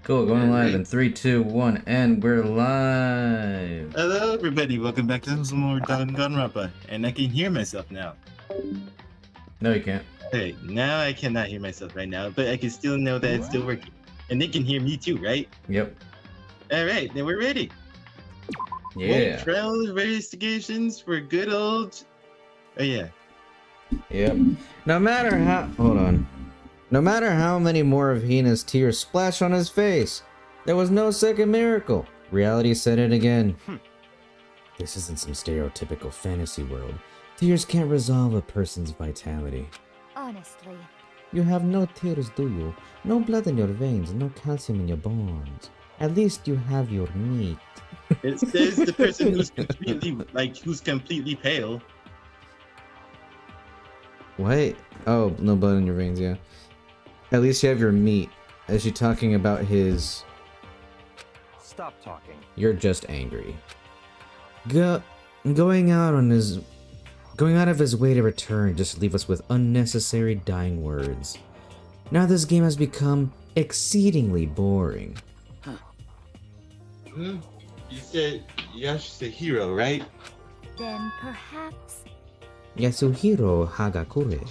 Cool, going live in 3, 2, 1, and we're live. Hello, everybody. Welcome back to some more Danganronpa. And I can hear myself now. No, you can't. Hey, now I cannot hear myself right now, but I can still know that it's still working. And they can hear me too, right? Yep. All right, then we're ready. Yeah. More trial investigations for good old. Oh yeah. Yep. No matter how many more of Hina's tears splashed on his face, there was no second miracle. Reality said it again. This isn't some stereotypical fantasy world. Tears can't resolve a person's vitality. Honestly. You have no tears, do you? No blood in your veins, no calcium in your bones. At least you have your meat. It says the person who's completely pale. What? Oh, no blood in your veins, yeah. At least you have your meat. Is she talking about his... Stop talking. You're just angry. Going out of his way to return just to leave us with unnecessary dying words. Now this game has become exceedingly boring. You said Yasuhiro, right? Then perhaps. Yasuhiro Hagakure.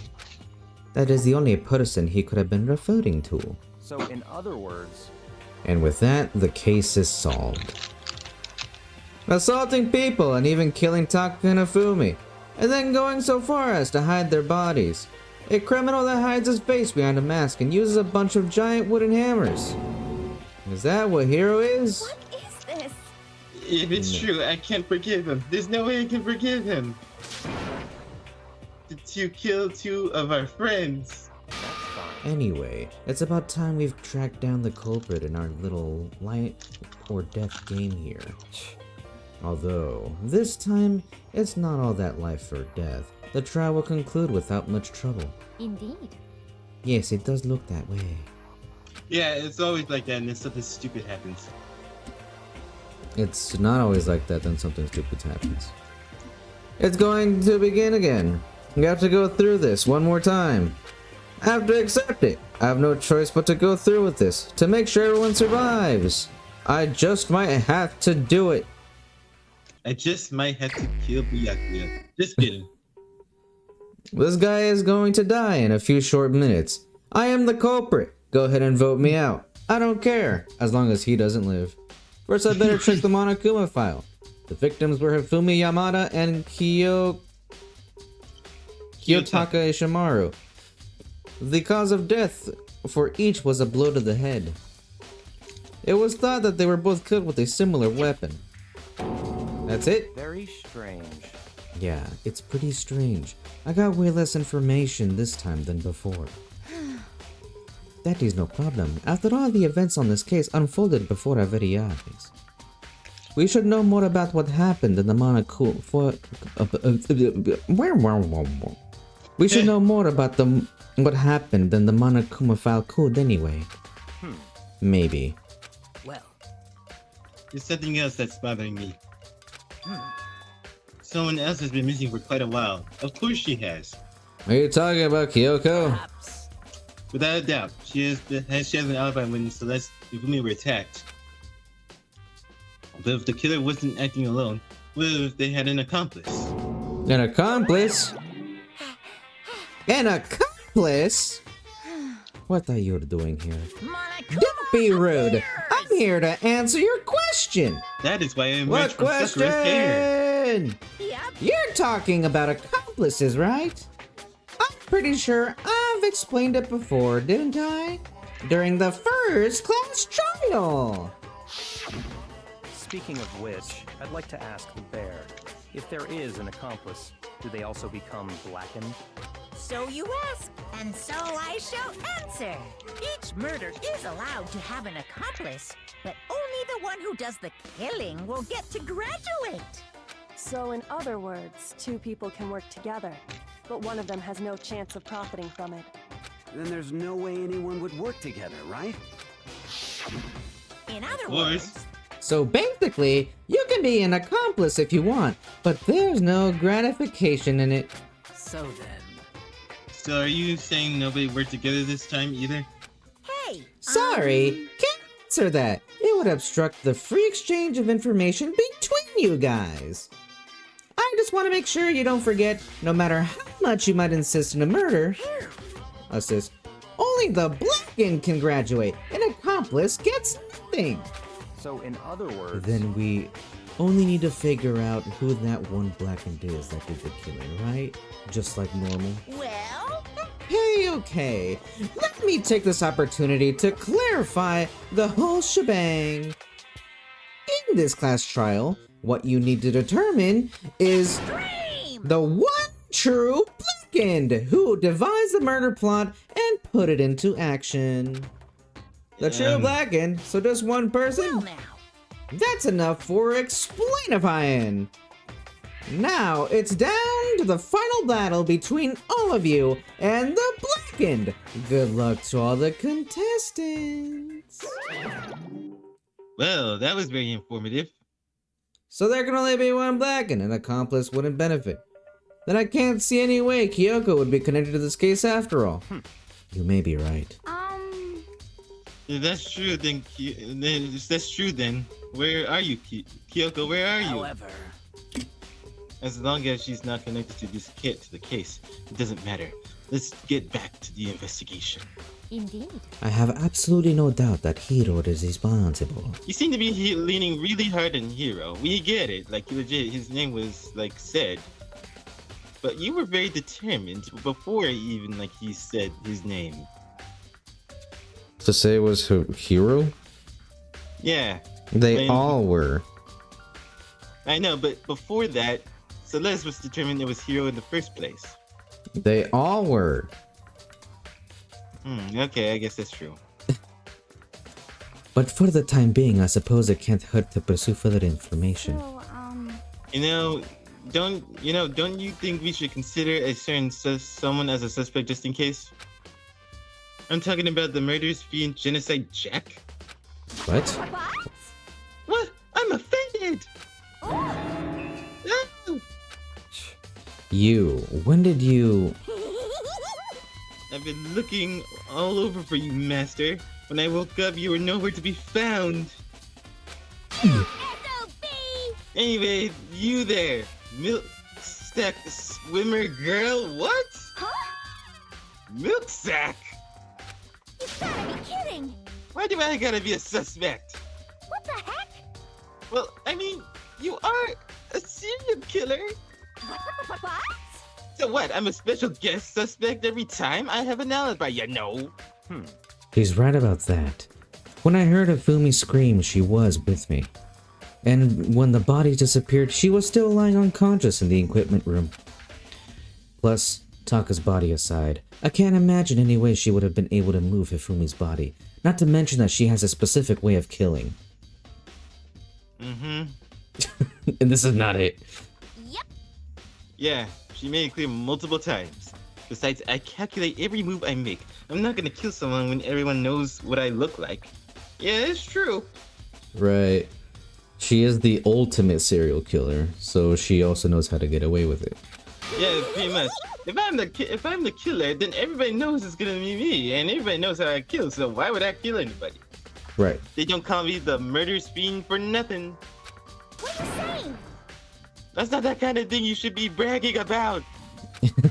That is the only person he could have been referring to. So in other words... And with that, the case is solved. Assaulting people and even killing Taka and Afumi, and then going so far as to hide their bodies. A criminal that hides his face behind a mask and uses a bunch of giant wooden hammers. Is that what Hero is? What is this? If it's true, I can't forgive him. There's no way I can forgive him. To kill two of our friends. Anyway, it's about time we've tracked down the culprit in our little life or death game here. Although, this time, it's not all that life or death. The trial will conclude without much trouble. Indeed. Yes, it does look that way. Yeah, it's always like that and then something stupid happens. It's not always like that, then something stupid happens. It's going to begin again. We have to go through this one more time. I have to accept it. I have no choice but to go through with this, to make sure everyone survives. I just might have to do it. I just might have to kill Byakuya. Just kidding. This guy is going to die in a few short minutes. I am the culprit. Go ahead and vote me out. I don't care, as long as he doesn't live. First, I better check the Monokuma file. The victims were Hifumi Yamada and Kiyotaka Ishimaru. The cause of death for each was a blow to the head. It was thought that they were both killed with a similar weapon. That's it? Very strange. Yeah, it's pretty strange. I got way less information this time than before. That is no problem. After all, the events on this case unfolded before our very eyes. We should know more about what happened in the Monokuma. We should know more about what happened in the Monokuma file code anyway. Maybe. Well. There's something else that's bothering me. Someone else has been missing for quite a while. Of course she has. Are you talking about Kyoko? Perhaps. Without a doubt, she has an alibi when Celeste and Fumi were attacked. But if the killer wasn't acting alone, what if they had an accomplice? An accomplice? An accomplice? What are you doing here? Don't be rude. I'm here to answer your question. That is why I emerged What from Sakura's care. question? Yep. You're talking about accomplices, right? I'm pretty sure I've explained it before, didn't I? During the first class trial. Speaking of which, I'd like to ask the bear, if there is an accomplice, do they also become blackened? So you ask, and so I shall answer. Each murder is allowed to have an accomplice, but only the one who does the killing will get to graduate. So in other words, two people can work together, but one of them has no chance of profiting from it. Then there's no way anyone would work together, right? In other course. words, So basically, you can be an accomplice if you want, but there's no gratification in it. so then. So are you saying nobody worked together this time either? Hey! Sorry, can't answer that. It would obstruct the free exchange of information between you guys. I just want to make sure you don't forget, no matter how much you might insist on a murder, assist, only the blackened can graduate. An accomplice gets nothing. So, in other words, Then we only need to figure out who that one blackened is that did the killing, right? Just like normal. Well, Okay. Let me take this opportunity to clarify the whole shebang. In this class trial, what you need to determine is dream! the one true blackened who devised the murder plot and put it into action. The true blackened, so just one person? Well now. That's enough for explainifying. Now it's down to the final battle between all of you and the blackened. Good luck to all the contestants. Well, that was very informative. So there can only be one blackened, an accomplice wouldn't benefit. Then I can't see any way Kyoko would be connected to this case after all. You may be right. If that's true, then where are you, Kyoko? Where are you? however, As long as she's not connected to the case, it doesn't matter. Let's get back to the investigation. Indeed. I have absolutely no doubt that Hiro is responsible. You seem to be leaning really hard on Hiro. We get it, like legit, his name was like said. But you were very determined before even like he said his name. To say it was Hiro? Yeah. They When- all were. I know, but before that, Celeste was determined it was Hiro in the first place. They all were. Okay, I guess that's true. But for the time being, I suppose it can't hurt to pursue further information. Don't you think we should consider a certain someone as a suspect just in case? I'm talking about the murderous fiend genocide Jack. What? What? I'm offended! Ah! You, when did you... I've been looking all over for you, Master. When I woke up, you were nowhere to be found. Anyway, you there, milk sack swimmer girl. What? Milk sack? You gotta be kidding! Why do I gotta be a suspect? What the heck? Well, I mean, you are a serial killer. What? So what? I'm a special guest suspect every time I have an alibi, you know. He's right about that. When I heard Ifumi scream, she was with me. And when the body disappeared, she was still lying unconscious in the equipment room. Plus, Taka's body aside, I can't imagine any way she would have been able to move Ifumi's body. Not to mention that she has a specific way of killing. And this is not it. Yep. Yeah, she made it clear multiple times. Besides, I calculate every move I make. I'm not gonna kill someone when everyone knows what I look like. Yeah, it's true. Right. She is the ultimate serial killer, so she also knows how to get away with it. Yeah, pretty much. If I'm the killer, then everybody knows it's gonna be me, and everybody knows how I kill. So why would I kill anybody? Right. They don't call me the murderous fiend for nothing. What are you saying? That's not that kind of thing you should be bragging about.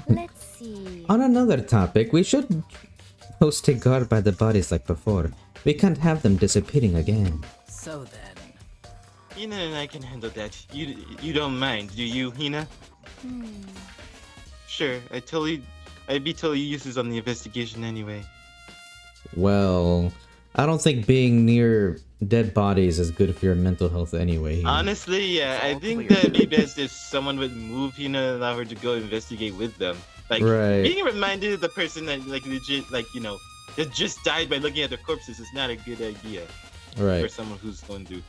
Let's see. On another topic, we should post a guard by the bodies like before. We can't have them disappearing again. so then. Hina and I can handle that. You don't mind, do you, Hina? Sure, I'd be totally useless on the investigation anyway. Well, I don't think being near dead bodies is good for your mental health anyway. Honestly, yeah, I all think clear. that'd be best if someone would move Hina and allow her to go investigate with them. Like, Right. being reminded of the person that, like, legit, like, you know, that just died by looking at their corpses is not a good idea for Right. someone who's going through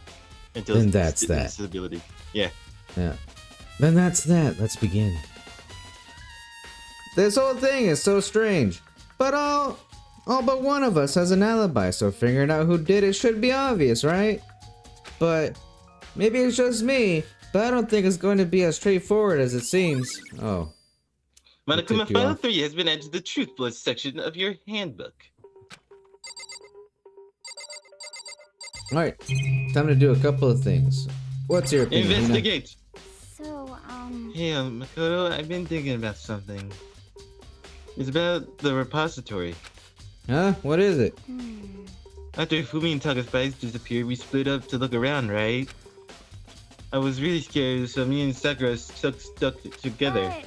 Then that's that. disability. Yeah. Yeah. Then that's that. Let's begin. This whole thing is so strange. But all but one of us has an alibi, so figuring out who did it should be obvious, right? But maybe it's just me, but I don't think it's going to be as straightforward as it seems. Oh. Monokuma take you File off. 3 has been added to the Truth Plus section of your handbook. Alright, time to do a couple of things. What's your opinion? Hina? Investigate. So, Hey, Makoto, I've been thinking about something. It's about the repository. Huh? What is it? After Fumi and Taka's bodies disappeared, we split up to look around, right? I was really scared, so me and Sakura stuck together. but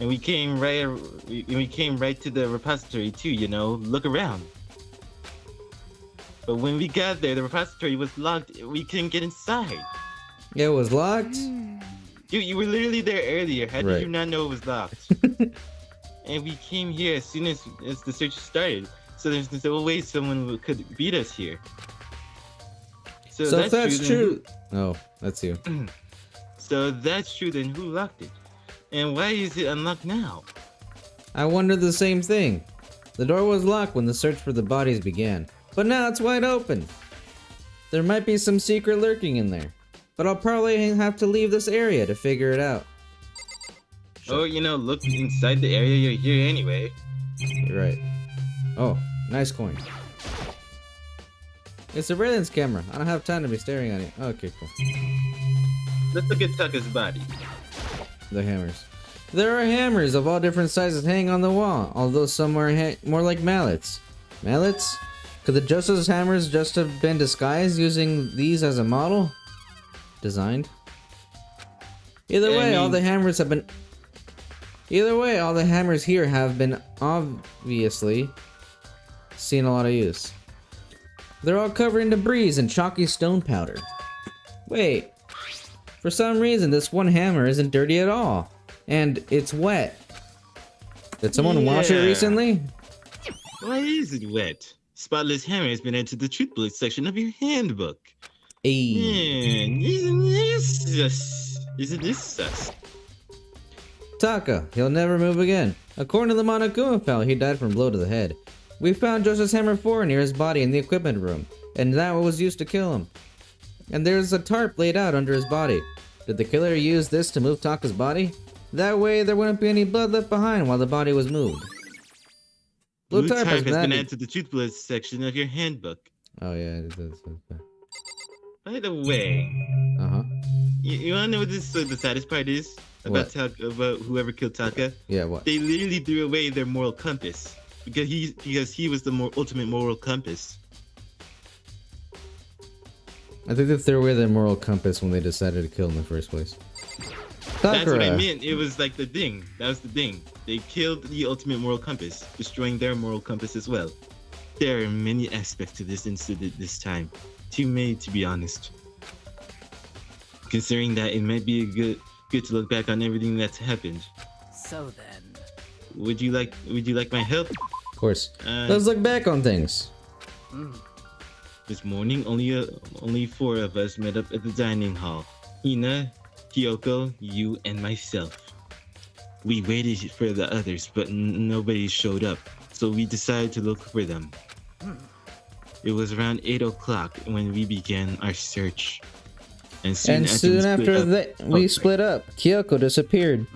And we came right to the repository too, you know, look around. But when we got there, the repository was locked. We couldn't get inside. It was locked? You were literally there earlier. How did Right. you not know it was locked? And we came here as soon as the search started. So there's no way someone could beat us here. So if that's then true. Oh, that's you. So if that's true, then who locked it? And why is it unlocked now? I wondered the same thing. The door was locked when the search for the bodies began, but now it's wide open. There might be some secret lurking in there, but I'll probably have to leave this area to figure it out. Or, look inside the area you're here anyway. You're right. Oh, nice coin. It's a surveillance camera. I don't have time to be staring at it. Okay, cool. Let's look at Taka's body. The hammers. There are hammers of all different sizes hanging on the wall, although some are more like mallets. Mallets? Could the Joseph's hammers just have been disguised using these as a model? Designed? Either Yeah, I way, all mean- the hammers have been... Either way, all the hammers here have been obviously seen a lot of use. They're all covered in debris and chalky stone powder. Wait. For some reason, this one hammer isn't dirty at all. And it's wet. Did someone wash it Yeah. recently? Why is it wet? Spotless hammer has been entered the truth bullet section of your handbook. Ayy. Man, isn't this sus? Taka, he'll never move again. According to the Monokuma file, he died from a blow to the head. We found Joseph's Hammer 4 near his body in the equipment room, and that was used to kill him. And there's a tarp laid out under his body. Did the killer use this to move Taka's body? That way there wouldn't be any blood left behind while the body was moved. Blue tarp has been added- added to the truth bullet section of your handbook. Oh yeah, it does. By the way, Uh-huh. you wanna know what the saddest part is? About about whoever killed Taka? Yeah, what? They literally threw away their moral compass. Because he was the ultimate moral compass. I think they threw away their moral compass when they decided to kill in the first place. That's what I Sakura. meant. It was like the thing. That was the thing. They killed the ultimate moral compass, destroying their moral compass as well. There are many aspects to this incident this time. Too many, to be honest. Considering that it might be good to look back on everything that's happened. So then, Would you like my help? Of course. Uh, Let's look back on things. This morning, only 4 of us met up at the dining hall. Hina, Kyoko, you, and myself. We waited for the others, but nobody showed up, so we decided to look for them. It was around 8 o'clock when we began our search. And soon we split up. Kyoko disappeared.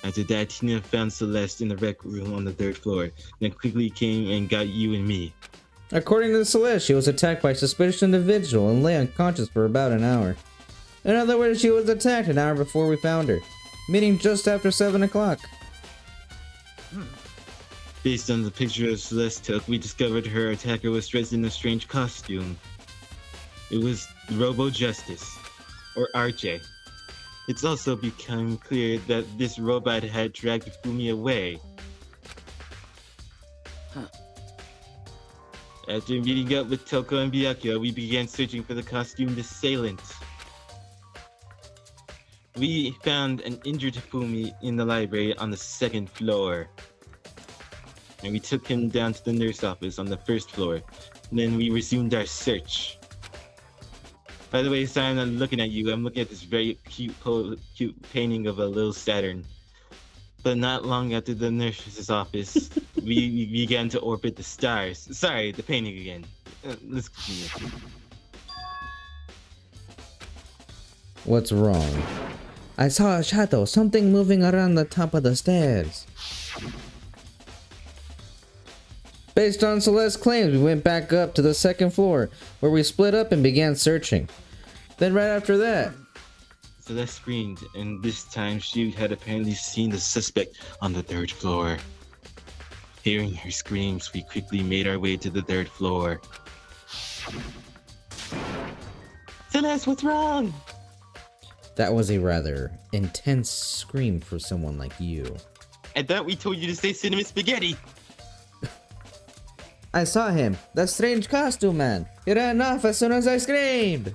After that, Tina found Celeste in the rec room on the 3rd floor, then quickly came and got you and me. According to Celeste, she was attacked by a suspicious individual and lay unconscious for about an hour. In other words, she was attacked an hour before we found her, meaning just after 7 o'clock. Based on the picture of Celeste took, we discovered her attacker was dressed in a strange costume. It was Robo Justice, or RJ. It's also become clear that this robot had dragged Fumi away. After meeting up with Toko and Byakuya, we began searching for the costumed assailant. We found an injured Fumi in the library on the 2nd floor. And we took him down to the nurse office on the 1st floor. Then we resumed our search. By the way, sorry I'm not looking at you. I'm looking at this very cute painting of a little Saturn. But not long after the nurse's office, we began to orbit the stars. Sorry, the painting again. Let's continue. What's wrong? I saw a shadow, something moving around the top of the stairs. Based on Celeste's claims, we went back up to the second floor, where we split up and began searching. Then right after that... Celeste screamed, and this time she had apparently seen the suspect on the third floor. Hearing her screams, we quickly made our way to the third floor. Celeste, what's wrong? That was a rather intense scream for someone like you. I thought we told you to say cinnamon spaghetti. I saw him. That strange costume man. He ran off as soon as I screamed.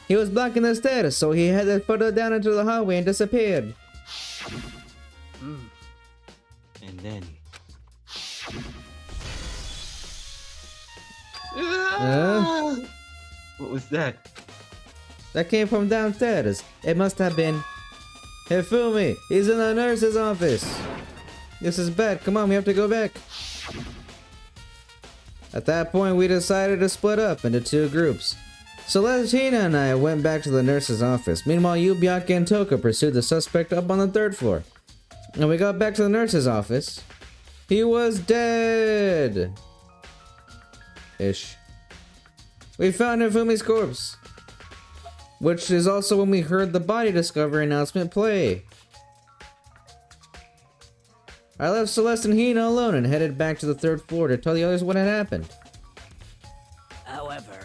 He was blocking the stairs, so he headed further down into the hallway and disappeared. And then... What was that? That came from downstairs. It must have been... Hifumi! He's in the nurse's office! This is bad. Come on, we have to go back. At that point, we decided to split up into two groups. Celestina and I went back to the nurse's office. Meanwhile, you, Byakuya, and Toka pursued the suspect up on the third floor. When we got back to the nurse's office, he was dead! Ish. We found Hifumi's corpse. Which is also when we heard the body discovery announcement play. I left Celeste and Hina alone and headed back to the third floor to tell the others what had happened. However,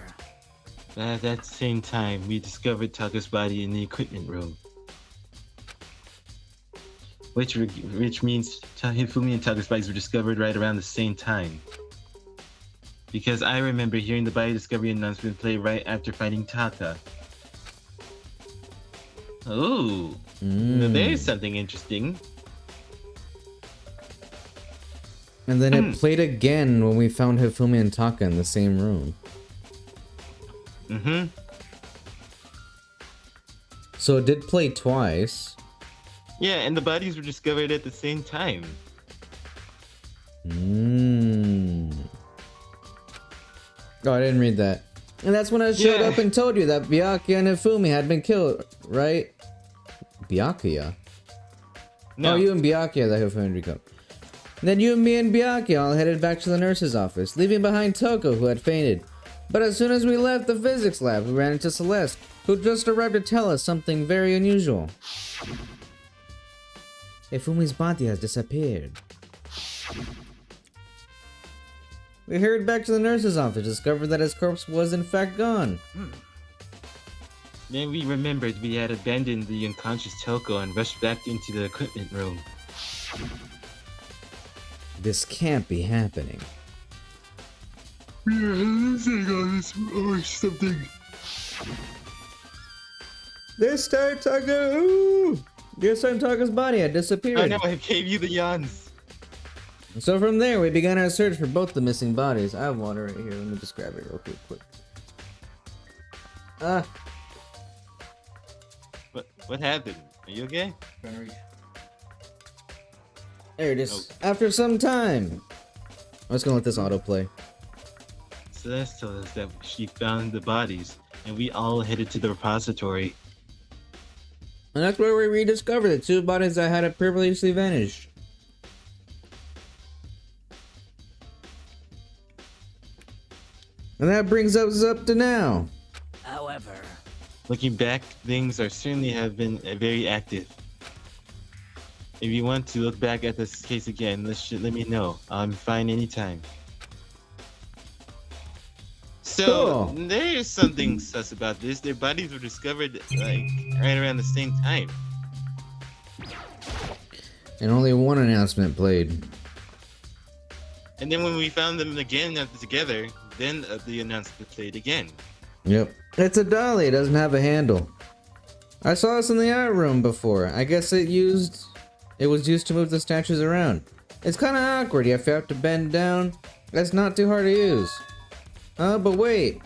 At that same time, we discovered Taka's body in the equipment room. Which means Hifumi and Taka's bodies were discovered right around the same time. Because I remember hearing the body discovery announcement play right after finding Taka. Oh, now there's something interesting. And then it played again when we found Hifumi and Taka in the same room. Mm-hmm. So it did play twice. Yeah, and the bodies were discovered at the same time. Oh, I didn't read that. And that's when I showed up and told you that Byakuya and Hifumi had been killed, right? Byakuya? No. Oh, you and Byakuya that Hifumi had become. Then you, me, and Byakuya all headed back to the nurse's office, leaving behind Toko, who had fainted. But as soon as we left the physics lab, we ran into Celeste, who just arrived to tell us something very unusual. Hifumi's body has disappeared. We hurried back to the nurse's office, discovered that his corpse was in fact gone. Then we remembered we had abandoned the unconscious Toko and rushed back into the equipment room. This can't be happening. We are losing on this or something. This time Taka, This time Taka's body had disappeared. I know, I gave you the yawns. So from there, we began our search for both the missing bodies. I have water right here. Let me just grab it real quick. What happened? Are you okay? There it is. After some time. I'm just gonna let this autoplay. Celeste told us that she found the bodies, and we all headed to the repository. And that's where we rediscovered the two bodies that had previously vanished. And that brings us up to now. however, Looking back, things are certainly have been very active. If you want to look back at this case again, let me know. I'm fine anytime. So, Cool. There's something sus about this. Their bodies were discovered, like, right around the same time. And only one announcement played. And then when we found them again together, then the announcement played again. Yep. It's a dolly. It doesn't have a handle. I saw this in the art room before. I guess it was used to move the statues around. It's kind of awkward if you have to bend down. That's not too hard to use. But wait.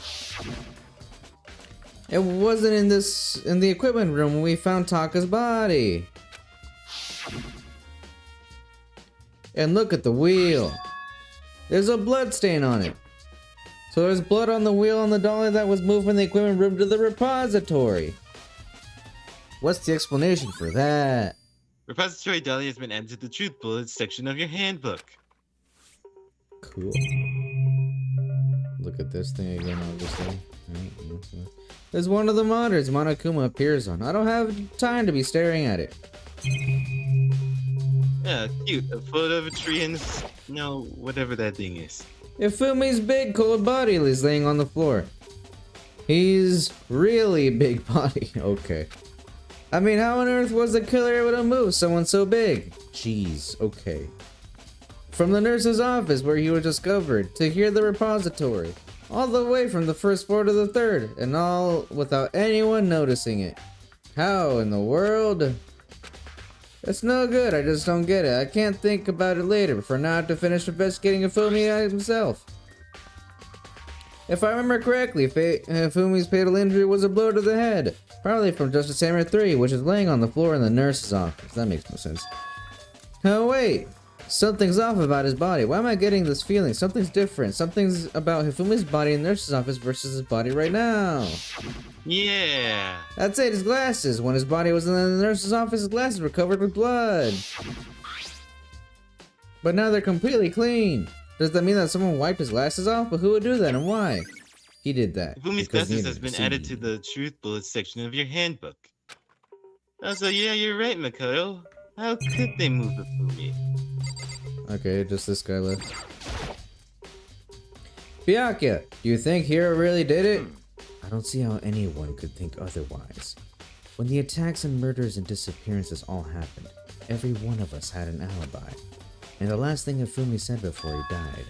It wasn't in the equipment room when we found Taka's body. And look at the wheel. There's a blood stain on it. So there's blood on the wheel on the dolly that was moved from the equipment room to the repository. What's the explanation for that? Repository dolly has been added to the truth bullets section of your handbook. Cool. Look at this thing again, obviously. There's one of the monitors Monokuma appears on. I don't have time to be staring at it. Yeah, cute. A photo of a tree and no, whatever that thing is. Ifumi's big, cold body is laying on the floor. He's really big body. Okay. I mean, how on earth was the killer able to move someone so big? Jeez, okay. From the nurse's office where he was discovered, to here the repository. All the way from the first floor to the third, and all without anyone noticing it. How in the world? It's no good, I just don't get it. I can't think about it later, but for now I have to finish investigating Ifumi himself. If I remember correctly, Fumi's fatal injury was a blow to the head. Probably from Justice Hammer 3, which is laying on the floor in the nurse's office. That makes no sense. Oh wait, something's off about his body. Why am I getting this feeling? Something's different. Something's about Hifumi's body in the nurse's office versus his body right now. Yeah. That's it, his glasses. When his body was in the nurse's office, his glasses were covered with blood. But now they're completely clean. Does that mean that someone wiped his glasses off? But who would do that and why? He did that. Fumi's because glasses neither has been see. added to the truth bullet section of your handbook. Also, yeah, you're right, Makoto. How could they move Fumi? Okay, just this guy left. Byakuya, do you think Hiro really did it? I don't see how anyone could think otherwise. When the attacks and murders and disappearances all happened, every one of us had an alibi. And the last thing Ifumi said before he died.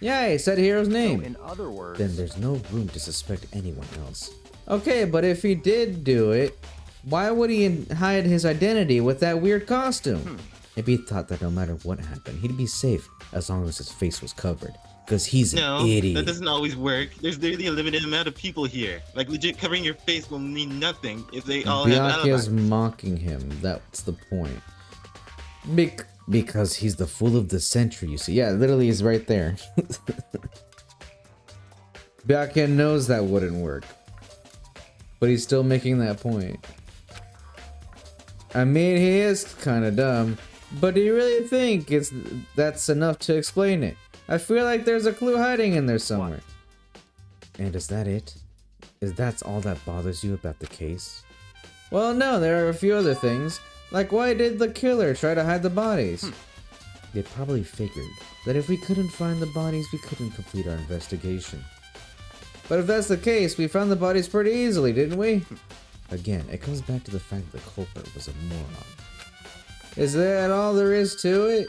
Yeah, he said Hiro's name. So in other words, Then there's no room to suspect anyone else. Okay, but if he did do it, why would he hide his identity with that weird costume? Maybe he thought that no matter what happened, he'd be safe as long as his face was covered. Because he's No, an idiot. that doesn't always work. There's literally a limited amount of people here. Like, legit covering your face will mean nothing if they all have alibis. Byakuya's mocking him. That's the point. Because he's the fool of the century, you see. Yeah, literally he's right there. Byakuya knows that wouldn't work. But he's still making that point. I mean, he is kind of dumb. But do you really think that's enough to explain it? I feel like there's a clue hiding in there somewhere. And is that it? That's all that bothers you about the case? Well, no, there are a few other things. Like, why did the killer try to hide the bodies? They probably figured that if we couldn't find the bodies, we couldn't complete our investigation. But if that's the case, we found the bodies pretty easily, didn't we? Again, it comes back to the fact that the culprit was a moron. Is that all there is to it?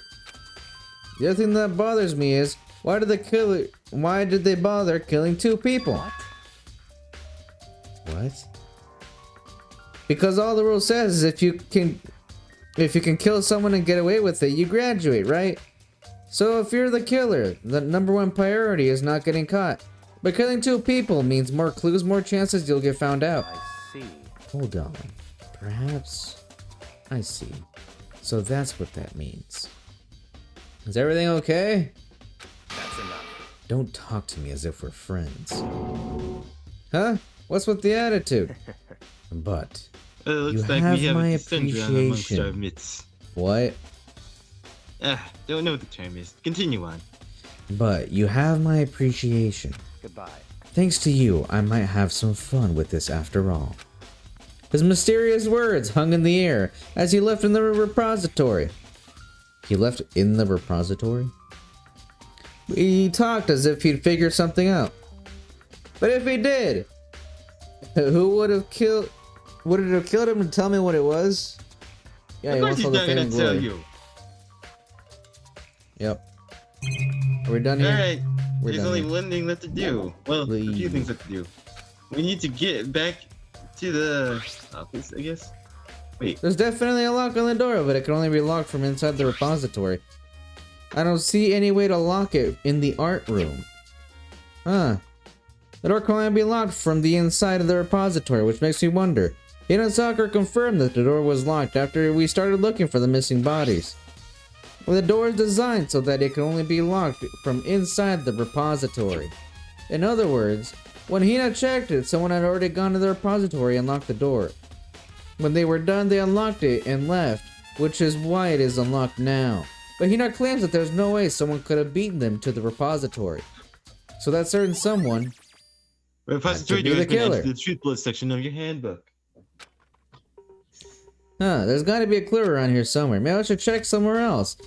The other thing that bothers me is, why did they bother killing two people? What? Because all the rule says is if you can kill someone and get away with it, you graduate, right? So if you're the killer, the #1 priority is not getting caught. But killing two people means more clues, more chances you'll get found out. I see. Hold on. Perhaps... I see. So that's what that means. Is everything okay? That's enough. Don't talk to me as if we're friends. Huh? What's with the attitude? But... Looks You like have we have my a syndrome amongst appreciation. our midst. What? Don't know what the term is. Continue on. But you have my appreciation. Goodbye. Thanks to you, I might have some fun with this after all. His mysterious words hung in the air as he left in the repository. He left in the repository? He talked as if he'd figured something out. But if he did, who would it have killed him to tell me what it was? Yeah, Of he course wants he's all the not fame gonna and tell glory. you. Yep. Are we done here? Alright, We're there's done only here. one thing left to do. Well, a few Please. things left to do. We need to get back to the office, I guess. Wait, There's definitely a lock on the door, but it can only be locked from inside the repository. I don't see any way to lock it in the art room. Huh. The door can only be locked from the inside of the repository, which makes me wonder. Hinasaka confirmed that the door was locked after we started looking for the missing bodies. Well, the door is designed so that it can only be locked from inside the repository. In other words, when Hina checked it, someone had already gone to the repository and locked the door. When they were done, they unlocked it and left, which is why it is unlocked now. But Hina claims that there's no way someone could have beaten them to the repository. So that certain someone Repository be the doors may enter killer. the truth bullet section of your handbook. Huh, there's gotta be a clue around here somewhere. Maybe I should check somewhere else.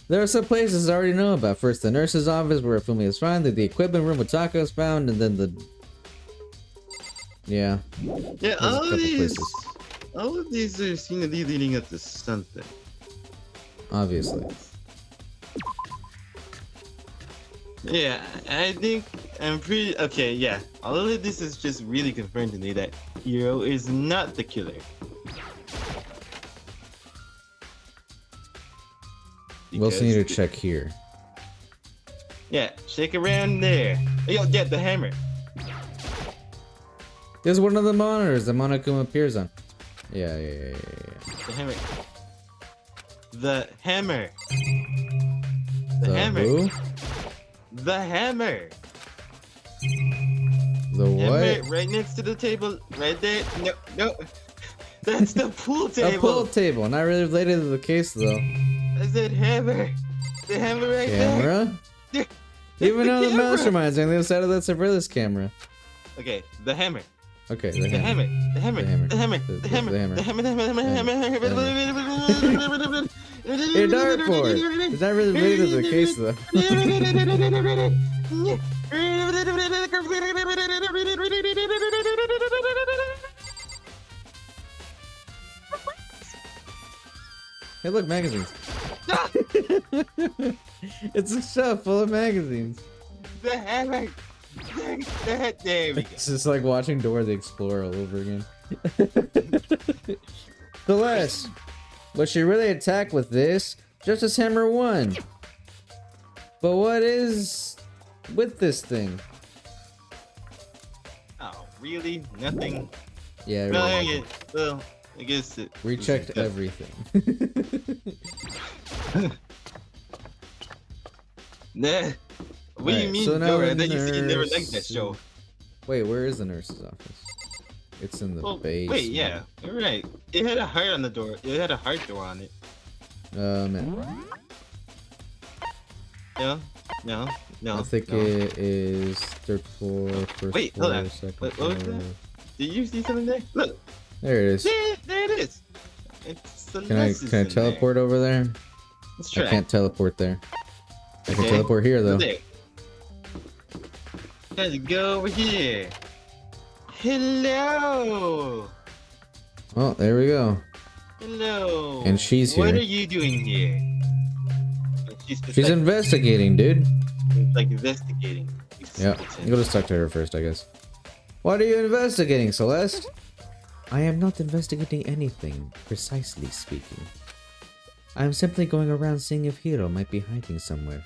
There are some places I already know about. First, the nurse's office where Fumi is found, then the equipment room where Taka is found, and then the... Yeah. Yeah, There's a all couple of these, places. all of these are seem to be leading up to something. Obviously. Yeah, I think I'm pretty okay. Yeah, all of this is just really confirmed to me that Hiro is not the killer. We also need to Because- check here. Yeah, shake around there. Yo, get the hammer. There's one of the monitors that Monokuma appears on. Yeah. The hammer. The hammer. The The hammer. who? The hammer. The Hammer what? right next to the table, right there. No, no. That's the pool table. A pool table. Not really related to the case though. I said hammer. The hammer right Camera? there. Even though the camera. mastermind's on the other side of that surveillance camera. Okay, the hammer. Okay, The hammer. The hammer. The hammer. The hammer. The- The the hammer. hammer. The hammer. The hammer. The hammer. Your dartboard! It's not really related to the case though. Hey look, magazines. It's a shelf full of magazines. The hammer. There we go. It's just like watching Dora the Explorer all over again. Celeste! Was she really attacked with this? Justice Hammer 1. But what is with this thing? Oh, really? Nothing. Yeah, Well, really. well, I guess it. We checked was- everything. Nah. What do you Right, mean, so now Dora? I the thought you said you never liked that nurse- show. Wait, where is the nurse's office? It's in the Well, base. wait, yeah, you're right. It had a heart on the door. It had a heart door on it. Man. No, no, no. I think no. it is third floor, first Wait, floor, hold on. second What was floor. that? Did you see something there? Look, There it is. there it is. It's Can I teleport over there? Let's I try. can't teleport there. I can Okay. teleport here though. There. Let's go over here. Hello. Oh, there we go. Hello. And she's What here. are you doing here? And she's just She's like, investigating, dude. like investigating. Yeah, go just talk to her first, I guess. What are you investigating, Celeste? I am not investigating anything, precisely speaking. I am simply going around seeing if Hiro might be hiding somewhere.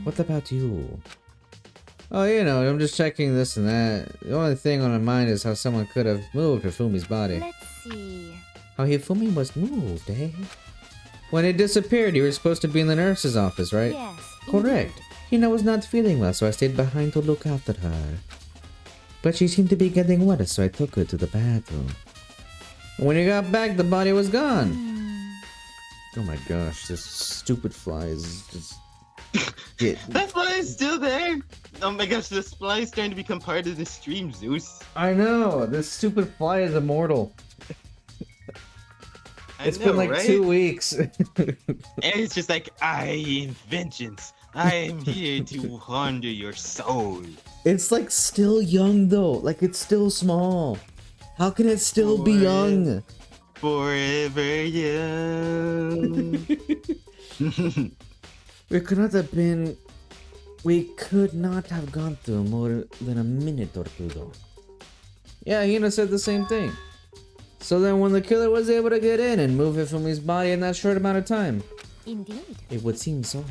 What about you? Oh, you know, I'm just checking this and that. The only thing on my mind is how someone could have moved Hifumi's body. Let's see. How Hifumi was moved, eh? When he disappeared, you were supposed to be in the nurse's office, right? Yes. Correct. Hina was not feeling well, so I stayed behind to look after her. But she seemed to be getting worse, so I took her to the bathroom. When you got back, the body was gone. Oh my gosh, this stupid fly is just... That fly is still there. Oh my gosh, this fly is starting to become part of the stream, Zeus. I know, this stupid fly is immortal. It's I know, been like right? 2 weeks. And it's just like, I am vengeance. I am here to harm your soul. It's like still young though, like it's still small. How can it still be young? Forever young. We could not have been... We could not have gone through more than a minute or two though. Yeah, Hina said the same thing. So then when the killer was able to get in and move Hifumi's body in that short amount of time, Indeed. it would seem so.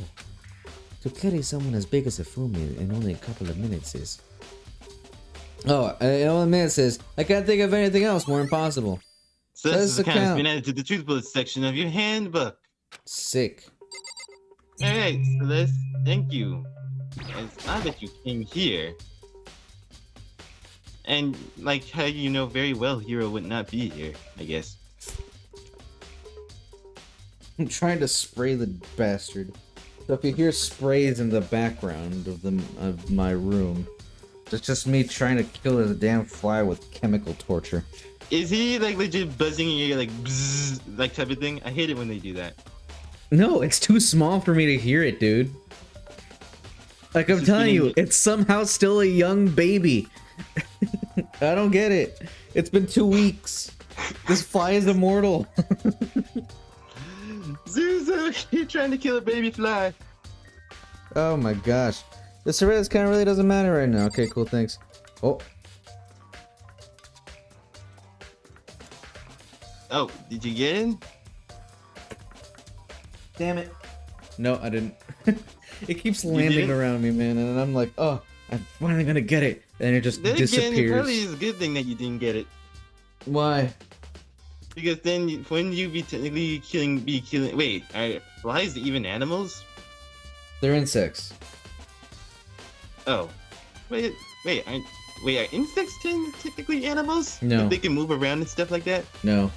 To carry someone as big as Hifumi in only a couple of minutes is... Oh, in only minutes is... I can't think of anything else more impossible. So Says this the account has count. been added to the truth bullet section of your handbook. Sick. Alright, Celeste, thank you. It's odd that you came here. And like how you know very well Hero would not be here, I guess. I'm trying to spray the bastard. So if you hear sprays in the background of my room, it's just me trying to kill the damn fly with chemical torture. Is he like legit buzzing in your ear, like bzzz, like type of thing? I hate it when they do that. No, it's too small for me to hear it, dude. Like I'm telling you, it's somehow still a young baby. I don't get it. It's been 2 weeks. This fly is immortal. Zuzu, you're trying to kill a baby fly. Oh my gosh. The surveillance kind of really doesn't matter right now. Okay, cool, thanks. Oh. Oh, did you get in? Damn it. No, I didn't. It keeps landing around me, man, and I'm like, oh, I'm finally gonna get it. And it just disappears. Again, it probably is a good thing that you didn't get it. Why? Because then, when you be technically killing, wait, are flies even animals? They're insects. Oh, wait, are insects technically animals? No. If they can move around and stuff like that? No.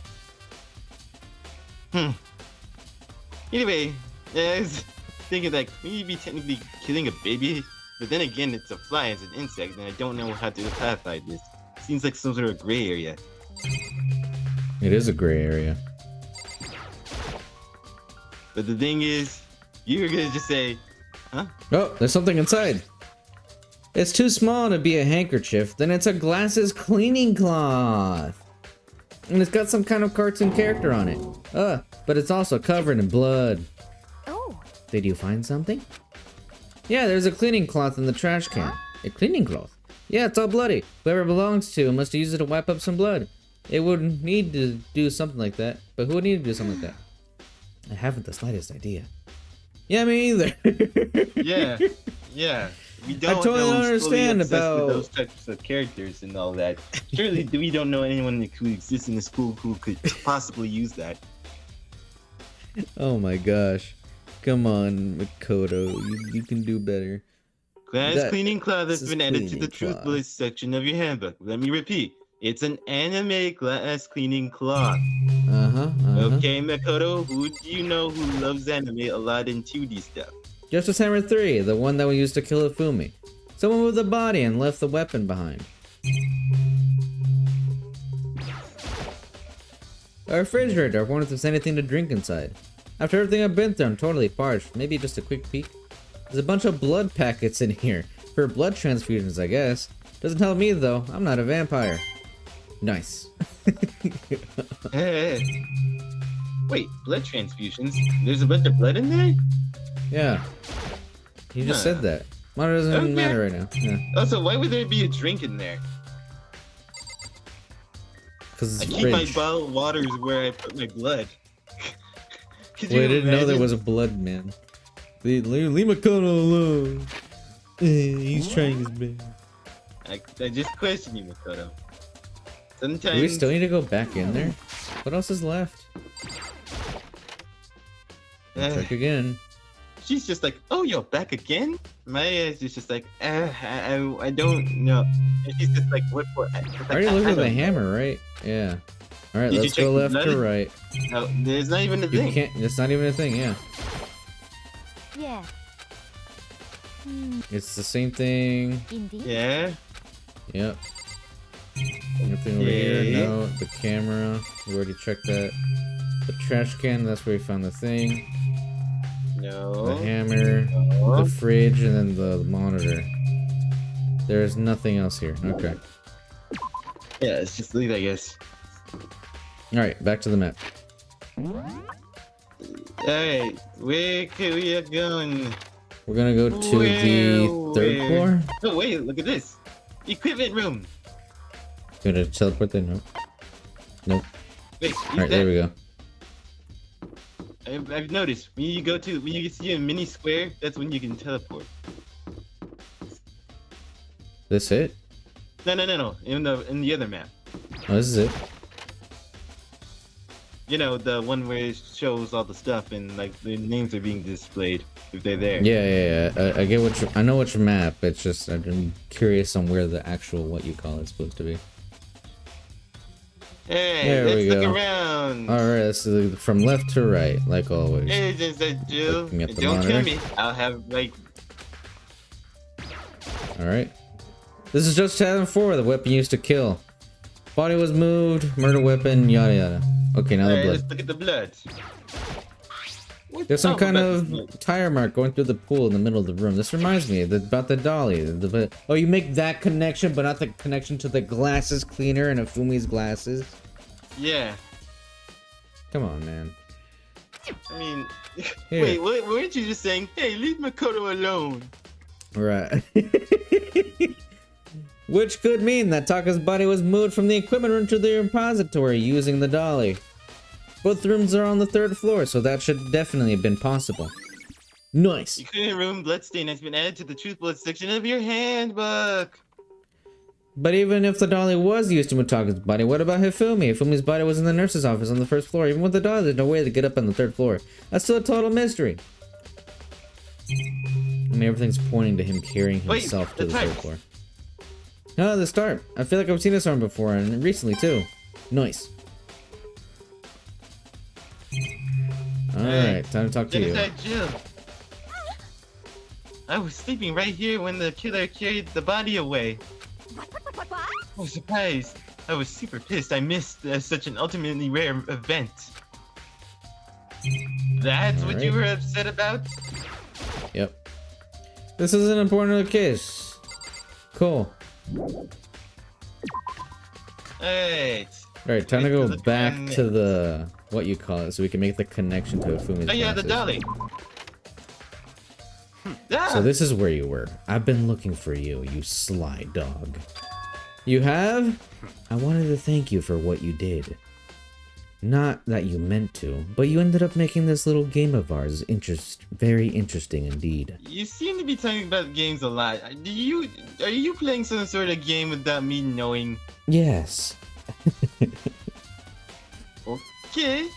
Anyway, I was thinking like, will you be technically killing a baby? But then again, it's a fly, it's an insect, and I don't know how to classify this. Seems like some sort of gray area. It is a gray area. But the thing is, you were gonna just say, huh? Oh, there's something inside. It's too small to be a handkerchief, then it's a glasses cleaning cloth. And it's got some kind of cartoon character on it. But it's also covered in blood. Oh. Did you find something? Yeah, there's a cleaning cloth in the trash can. A cleaning cloth? Yeah, it's all bloody. Whoever it belongs to must use it to wipe up some blood. It would need to do something like that. But who would need to do something like that? I haven't the slightest idea. Yeah, me either. Yeah. We don't I totally know don't understand about those types of characters and all that. Surely we don't know anyone who exists in the school who could possibly use that. Oh my gosh. Come on, Makoto. You can do better. Glass cleaning cloth has been added to the truth bullet section of your handbook. Let me repeat. It's an anime glass cleaning cloth. Okay, Makoto, who do you know who loves anime a lot in 2D stuff? Justice Hammer 3, the one that we used to kill Ifumi. Someone moved the body and left the weapon behind. A refrigerator. I wonder if there's anything to drink inside. After everything I've been through, I'm totally parched. Maybe just a quick peek. There's a bunch of blood packets in here. For blood transfusions, I guess. Doesn't tell me, though. I'm not a vampire. Nice. Hey. Wait, blood transfusions? There's a bunch of blood in there? Yeah. You just said that. Mine doesn't matter right now. Yeah. Also, why would there be a drink in there? Because I it's keep my fridge. bottled waters where I put my blood. Well, I didn't know there was a blood man. Leave Makoto alone. He's trying his best. I just question you, Makoto. Sometimes... Do we still need to go back in there? What else is left? Check again. She's just like, oh, you're back again? My ass is just like, I don't know. And she's just like, what for? I already looked at the hammer, right? Yeah. Alright, let's go left or right. No, there's not even a thing. You can't, it's not even a thing, yeah. Yeah. It's the same thing. Indeed. Yeah? Yep. Nothing over here, no. The camera, we already checked that. The trash can, that's where we found the thing. No. The hammer, No. the fridge, and then the monitor. There's nothing else here. Okay. Yeah, it's just leave, I guess. Alright, back to the map. Alright, where could we have gone? We're gonna go to the third floor. Oh, wait, look at this. Equipment room. Gonna teleport there? Nope. Nope. Wait, Alright, there we go. I've noticed when you see a mini square, that's when you can teleport. This it? No. In the other map. Oh, this is it. You know, the one where it shows all the stuff and like the names are being displayed if they're there. Yeah. I get I know which map. It's just I'm curious on where the actual what you call it's supposed to be. Hey, There let's we look go. around. Alright, this is from left to right, like always. Hey, just that Jill. Looking at the Don't monitor. kill me. I'll have like. Alright. This is just Chapter 4, the weapon used to kill. Body was moved, murder weapon, yada yada. Okay, now the Alright, blood. let's look at the blood. What's There's some up kind about this blood? of tire mark going through the pool in the middle of the room. This reminds me about the dolly. Oh, you make that connection, but not the connection to the glasses cleaner and Afumi's glasses? Yeah. Come on, man. I mean, Here. wait, weren't you just saying, hey, leave Makoto alone? Right. Which could mean that Taka's body was moved from the equipment room to the repository using the dolly. Both rooms are on the 3rd floor, so that should definitely have been possible. Nice. The cleaning room bloodstain has been added to the truth blood section of your handbook. But even if the dolly was used to move Taka's body, what about Hifumi? Hifumi's body was in the nurse's office on the 1st floor. Even with the dolly, there's no way to get up on the 3rd floor. That's still a total mystery. I mean, everything's pointing to him carrying Wait, himself to the the 3rd floor. Oh, the start. I feel like I've seen this arm before, and recently too. Nice. Alright, time to talk to you. Genocide Jill. I was sleeping right here when the killer carried the body away. What? I was surprised. I was super pissed. I missed such an ultimately rare event. That's what you Alright. were upset about? Yep. This is an important case. Cool. Alright. Alright, time to Wait go till the back time to the... what you call it, so we can make the connection to Afumi's Oh yeah, the glasses. dolly. Ah! So this is where you were. I've been looking for you, you sly dog. You have? I wanted to thank you for what you did. Not that you meant to, but you ended up making this little game of ours very interesting indeed. You seem to be talking about games a lot. Are you playing some sort of game without me knowing? Yes. Okay.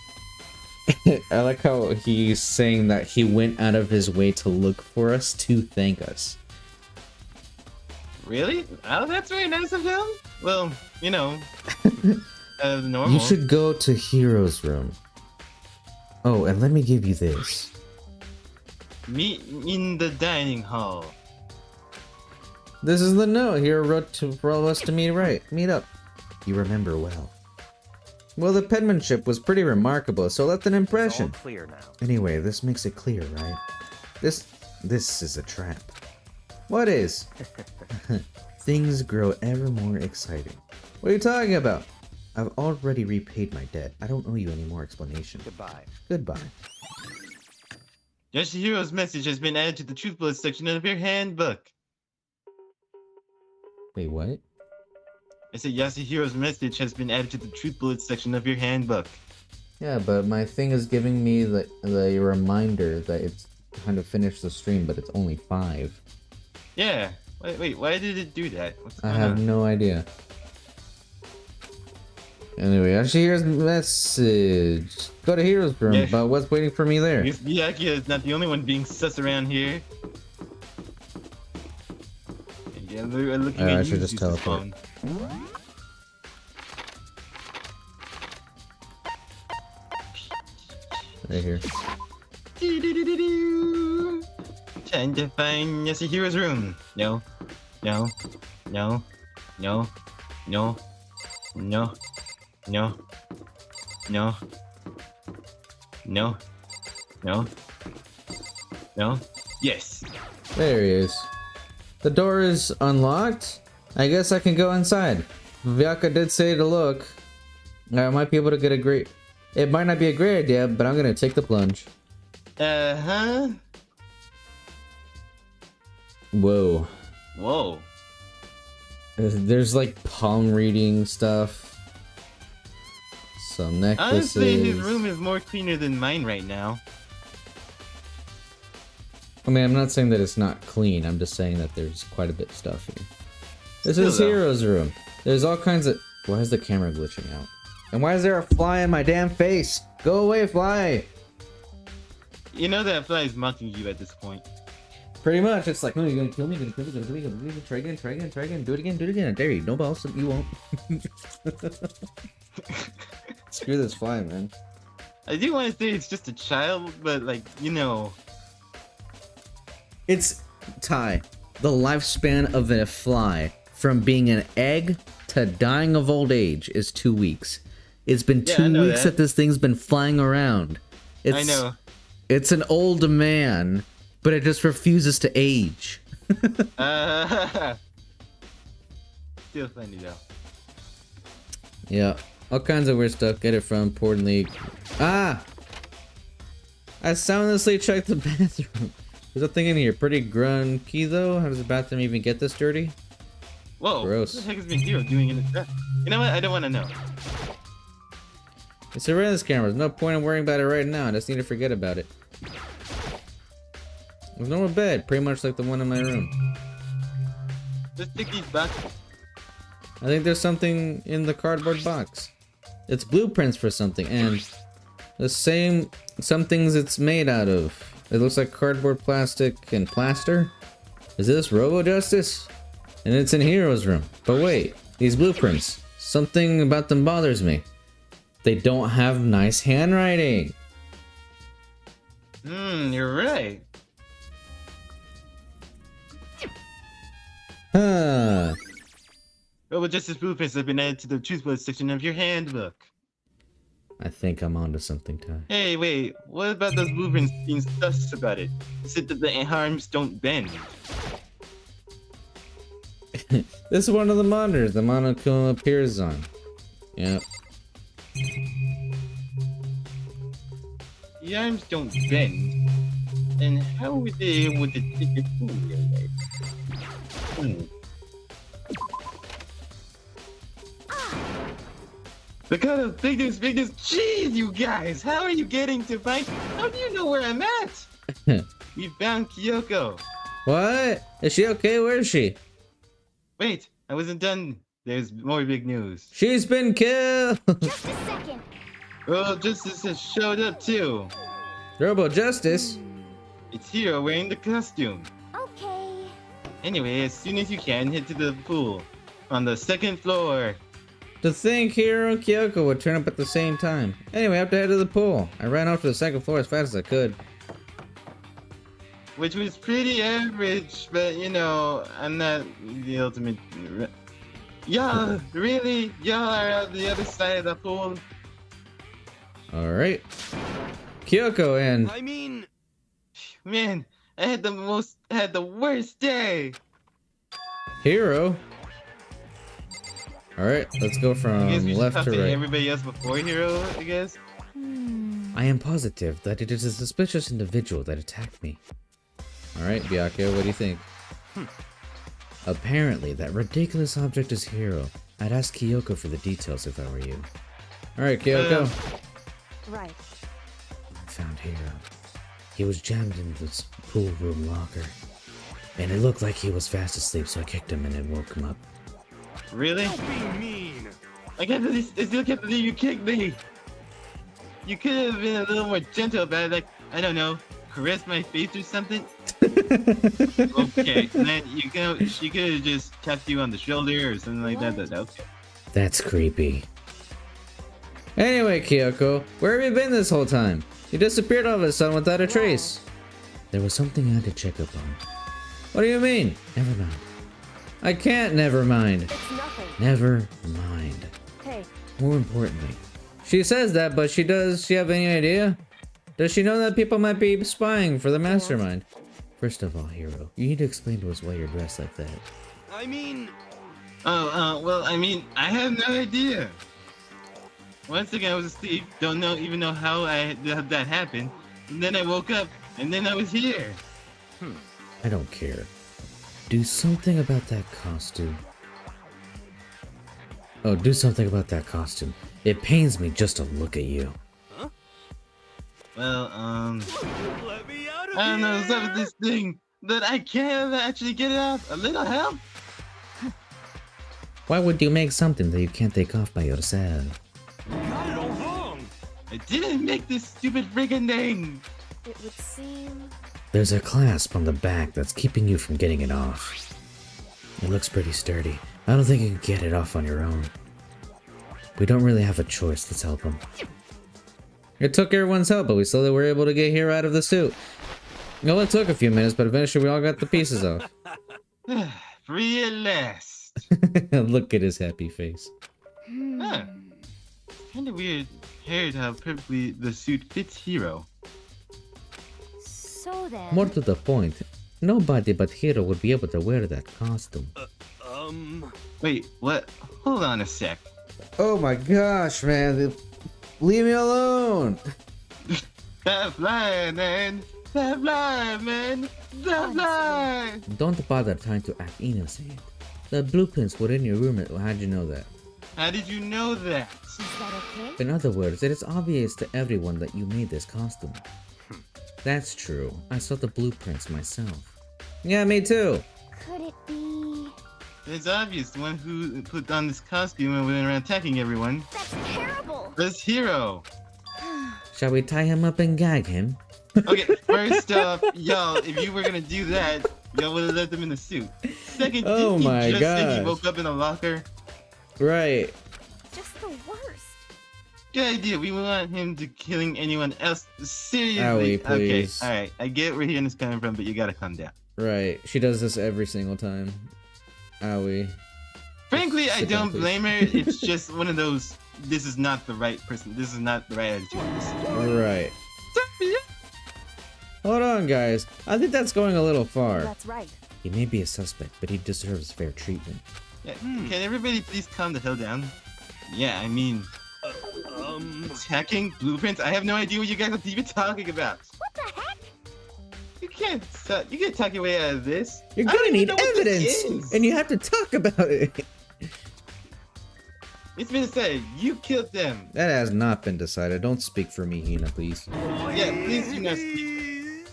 I like how he's saying that he went out of his way to look for us to thank us. Really? Oh, that's very nice of him. Well, you know, normal. You should go to Hero's room. Oh, and let me give you this. meet in the dining hall. This is the note Hero wrote for all of us to meet up. You remember well. Well, the penmanship was pretty remarkable, so left an It's all impression. clear now. Anyway, this makes it clear, right? This is a trap. What is? Things grow ever more exciting. What are you talking about? I've already repaid my debt. I don't owe you any more explanation. Goodbye. Goodbye. Yoshihiro's message has been added to the truth bullet section of your handbook. Wait, what? I said Yasuhiro's message has been added to the truth bullet section of your handbook. Yeah, but my thing is giving me the reminder that it's kind of finished the stream, but it's only 5. Yeah. Wait, why did it do that? What's I going have on? no idea. Anyway, actually, here's a message. Go to Hero's room, Yeah. but what's waiting for me there? I guess Miyaki is not the only one being sus around here. Yeah, they're looking I at should you, just useless teleport. phone. Right here. Do-do-do-do-do. Trying to find Yasuhiro's room. No. No. No. No. No. No. No. No. No. No. No. Yes. There he is. The door is unlocked. I guess I can go inside. Vyaka did say to look. I might be able to get a great... It might not be a great idea, but I'm gonna take the plunge. Uh-huh. Whoa. Whoa. There's like palm reading stuff. Some necklaces. Honestly, his room is more cleaner than mine right now. I mean, I'm not saying that it's not clean. I'm just saying that there's quite a bit of stuff here. This Still, is though. Hero's room. There's all kinds of... Why is the camera glitching out? And why is there a fly in my damn face? Go away, fly! You know that fly is mocking you at this point. Pretty much. It's like, no, you're gonna kill me, you're gonna kill me, you're gonna kill me, you're gonna kill me. Try again, try again, try again. Do it again, do it again. I dare you. No balls. You won't. Screw this fly, man. I do want to say it's just a child, but like, you know. It's Ty. The lifespan of a fly from being an egg to dying of old age is 2 weeks. It's been Yeah, 2 I know weeks that this thing's been flying around. I know. It's an old man, but it just refuses to age. Still funny though. Yeah, all kinds of weird stuff. Get it from Portland League. Ah! I soundlessly checked the bathroom. There's nothing in here. Pretty grunky though. How does the bathroom even get this dirty? Whoa. Gross. What the heck is Big Hero doing in his bath? You know what? I don't want to know. It's surveillance cameras. No point in worrying about it right now. I just need to forget about it. There's no bed, pretty much like the one in my room. Let's take these boxes. I think there's something in the cardboard box. It's blueprints for something, and the same some things it's made out of. It looks like cardboard, plastic, and plaster. Is this Robo Justice? And it's in Hero's room. But wait, these blueprints. Something about them bothers me. They don't have nice handwriting. You're right. Huh. Robo Justice blueprints have been added to the Truthblood section of your handbook. I think I'm onto something, Ty. Hey, wait, what about those blueprints being sus about it? It said that the arms don't bend. This is one of the monitors the monocle appears on. Yep. The arms don't bend. Then how were they able to take your food away? Look how big this, jeez, you guys! How are you getting to find? How do you know where I'm at? We found Kyoko. What? Is she okay? Where is she? Wait, I wasn't done. There's more big news. She's been killed! Just a second. Well, Justice has showed up too. Robo Justice? It's Hero wearing the costume. Okay. Anyway, as soon as you can, head to the pool on the 2nd floor. To think Hero and Kyoko would turn up at the same time. Anyway, I have to head to the pool. I ran off to the 2nd floor as fast as I could. Which was pretty average, but you know, I'm not the ultimate. Y'all, really? Y'all are at the other side of the pool? Alright. Kyoko and... I mean... Man, I had the worst day! Hero? Alright, let's go I guess from we should left talk to to right. everybody else before Hero, I guess? I am positive that it is a suspicious individual that attacked me. Alright, Byakuya, what do you think? Apparently, that ridiculous object is Hero. I'd ask Kyoko for the details if I were you. Alright, Kyoko. Right. I found Hero. He was jammed in this pool room locker. And it looked like he was fast asleep, so I kicked him and it woke him up. Really? Don't be mean. I still can't believe you kicked me! You could have been a little more gentle about it, like, I don't know, caress my face or something? Okay, then she could have just tapped you on the shoulder or something like that. That's okay. That's creepy. Anyway, Kyoko, where have you been this whole time? You disappeared all of a sudden without a trace. There was something I had to check up on. What do you mean? Never mind. I can't never mind. It's nothing. Never mind. Hey, More importantly, she says that, but does she have any idea? Does she know that people might be spying for the mastermind? First of all, Hero, you need to explain to us why you're dressed like that. I mean... Well, I mean, I have no idea. Once again, I was asleep, even know how that happened. And then I woke up, and then I was here. I don't care. Do something about that costume. Oh, do something about that costume. It pains me just to look at you. Well, Let me out of I don't know, what's up with this thing that I can't actually get it off. A little help? Why would you make something that you can't take off by yourself? Got it all wrong. I didn't make this stupid friggin' thing. it would seem... There's a clasp on the back that's keeping you from getting it off. It looks pretty sturdy. I don't think you can get it off on your own. We don't really have a choice. Let's help him. It took everyone's help, but we still were able to get Hero out of the suit. It only took a few minutes, but eventually we all got the pieces off. Free at last. Look at his happy face. Huh. Kinda weird heard how perfectly the suit fits Hero. So then... More to the point, nobody but Hero would be able to wear that costume. Wait, what? Hold on a sec. Oh my gosh, man. Leave me alone. That fly, man. That fly, man. That fly. Don't bother trying to act innocent. The blueprints were in your room. How'd you know that? How did you know that? Is that okay? In other words, it is obvious to everyone that you made this costume. That's true. I saw the blueprints myself. Yeah, me too. Could it be... It's obvious. The one who put on this costume and went around attacking everyone. That's terrible! That's Hero. Shall we tie him up and gag him? Okay, first off, y'all, if you were gonna do that, y'all would have left him in the suit. Second, Oh didn't my he just say gosh. he woke up in a locker? Right. Just the worst. Good idea. We want him to killing anyone else. Seriously. Owie, please. Okay, alright. I get where Hien is coming from, but you gotta calm down. Right. She does this every single time. Owie. Frankly, I Sit down, don't please. blame her. It's just one of those, this is not the right person. This is not the right attitude. Right. Hold on, guys. I think that's going a little far. That's right. He may be a suspect, but he deserves fair treatment. Yeah, Can everybody please calm the hell down? Yeah, I mean, attacking blueprints? I have no idea what you guys are even talking about. What the heck? You can't talk your way out of this. You're I gonna don't even need know what this evidence, is. and you have to talk about it. It's been said, you killed them. That has not been decided. Don't speak for me, Hina, please. Yeah, please do not speak.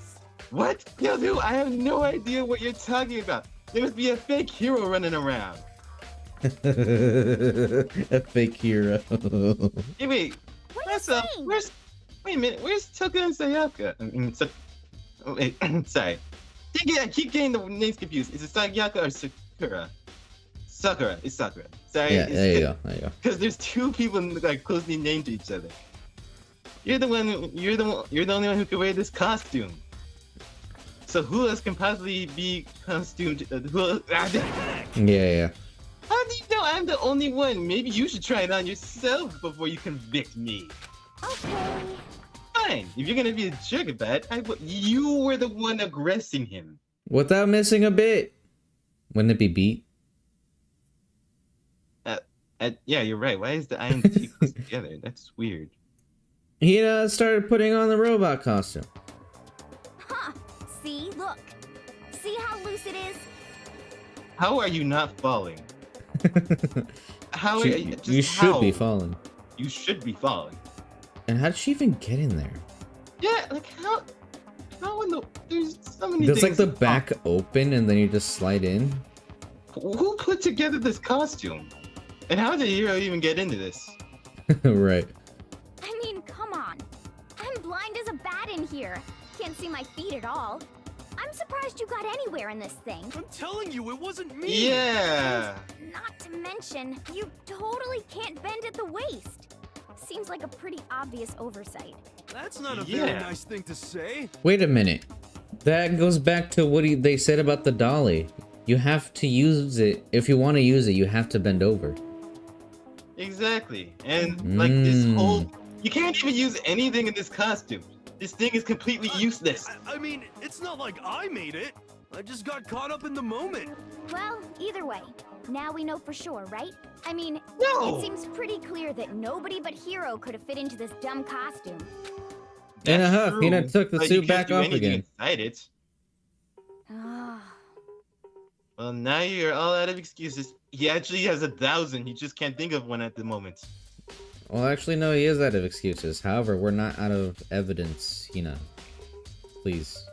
What? Yo, dude, I have no idea what you're talking about. There must be a fake Hero running around. A fake hero. Hey, wait. What are you What's up? saying? Wait a minute. Where's Tuka and Sayaka? I mean, oh, wait, sorry. I keep getting the names confused. Is it Sayaka or Sakura? Sakura. It's Sakura. Sorry. Yeah, there you go. There you go. Because there's two people like closely named to each other. You're the one. You're the only one who can wear this costume. So who else can possibly be costumed? Yeah. How do you know I'm the only one? Maybe you should try it on yourself before you convict me. Okay. Fine. If you're gonna be a jerk about it, you were the one aggressing him. Without missing a bit. Wouldn't it be beat? Yeah, you're right. Why is the I and the T close together? That's weird. Hina started putting on the robot costume. Huh. See? Look. See how loose it is? How are you not falling? How are you? Just You should be how? falling. You should be falling. And how did she even get in there? Yeah, like how? How in the? There's so many. Does like things the to- back open and then you just slide in? Who put together this costume? And how did Hero even get into this? Right. I mean, come on. I'm blind as a bat in here. Can't see my feet at all. I'm surprised you got anywhere in this thing. I'm telling you, it wasn't me! Yeah. Not to mention, you totally can't bend at the waist. Seems like a pretty obvious oversight. That's not a very Yeah. nice thing to say. Wait a minute. That goes back to what they said about the dolly. You have to use it. If you want to use it, you have to bend over. Exactly. And like this Mm. whole, you can't even use anything in this costume. This thing is completely useless. I mean, it's not like I made it. I just got caught up in the moment. Well, either way, now we know for sure, right? I mean, No. it seems pretty clear that nobody but Hero could have fit into this dumb costume. In a That's huff, Hina true, took the but you suit can't back do off anything again. Inside it. Ah. Well, now you're all out of excuses. He actually has 1,000. He just can't think of one at the moment. Well, actually, no, he is out of excuses. However, we're not out of evidence, Hina. Please.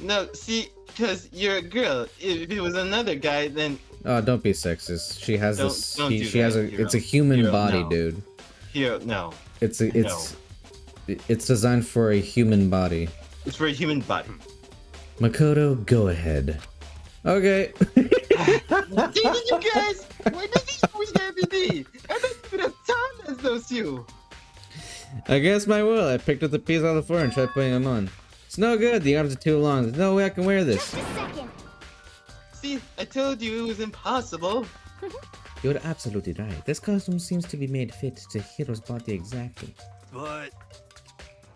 No, see, because you're a girl. If it was another guy, then Oh, don't be sexist. She has Don't- this. don't do She has that, a. Hero. It's a human Hero, body, no. dude. Hero, no. It's designed for a human body. It's for a human body. Makoto, go ahead. Okay. Dang it, you guys! Why does this always have to be? I don't even have time as those two. Against my will, I picked up the piece on the floor and tried putting them on. It's no good. The arms are too long. There's no way I can wear this. Just a second. See, I told you it was impossible. You're absolutely right. This costume seems to be made fit to Hiro's body exactly. But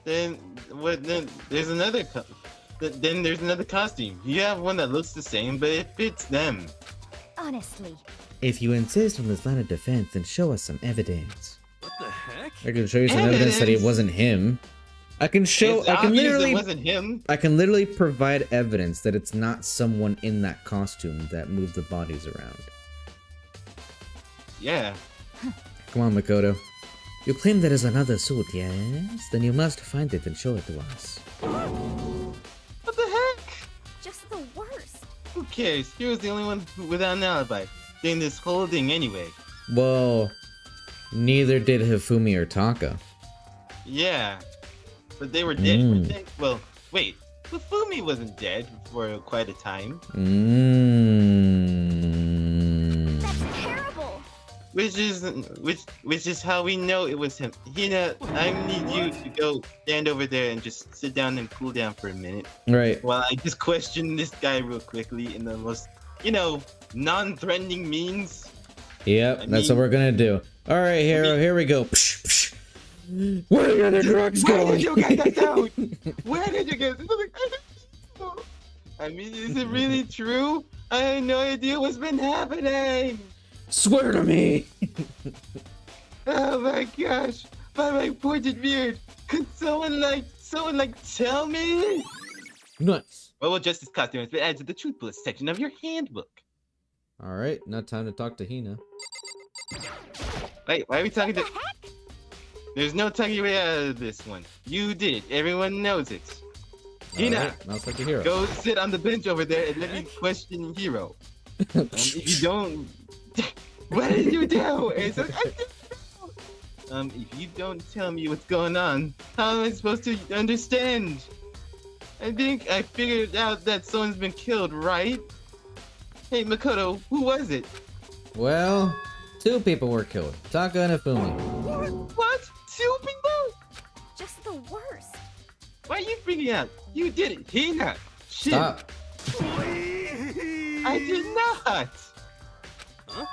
Then what? Then there's another. Then there's another costume. You have one that looks the same, but it fits them. Honestly. If you insist on this line of defense, then show us some evidence. what the heck? I can show you some evidence that it wasn't him. I can show. It's I can obvious literally. it wasn't him. I can literally provide evidence that it's not someone in that costume that moved the bodies around. Yeah. Come on, Makoto. You claim there is another suit, yes? Then you must find it and show it to us. What the heck? Just the worst. Who cares? He was the only one without an alibi. Doing this whole thing anyway. Well, neither did Hifumi or Taka. Yeah. But they were dead. Well, wait. Fumi wasn't dead for quite a time. That's terrible. Which is how we know it was him. Hina, I need you to go stand over there and just sit down and cool down for a minute. Right. While I just question this guy real quickly in the most, non-threatening means. Yep, that's what we're gonna do. Alright, Hero, here we go. Psh, psh. Where are the drugs going? Where did you get that out? Where did you get I mean, is it really true? I had no idea what's been happening. Swear to me! Oh my gosh! By my pointed beard! Could someone tell me? Nice. Well, Justice costume has been added to the truth bullet section of your handbook. Alright, now time to talk to Hina. Wait, why are we talking to? What the heck? There's no talking your way out of this one. You did it. Everyone knows it. Hina, Alright, now it's like a hero. go sit on the bench over there and let me question Hero. If you don't, what did you do? It's like, if you don't tell me what's going on, how am I supposed to understand? I think I figured out that someone's been killed, right? Hey, Makoto, who was it? Well, 2 people were killed. Taka and Hifumi. What? 2 people? Just the worst. Why are you freaking out? You did it, Hina. Shit. Stop. I did not. Huh?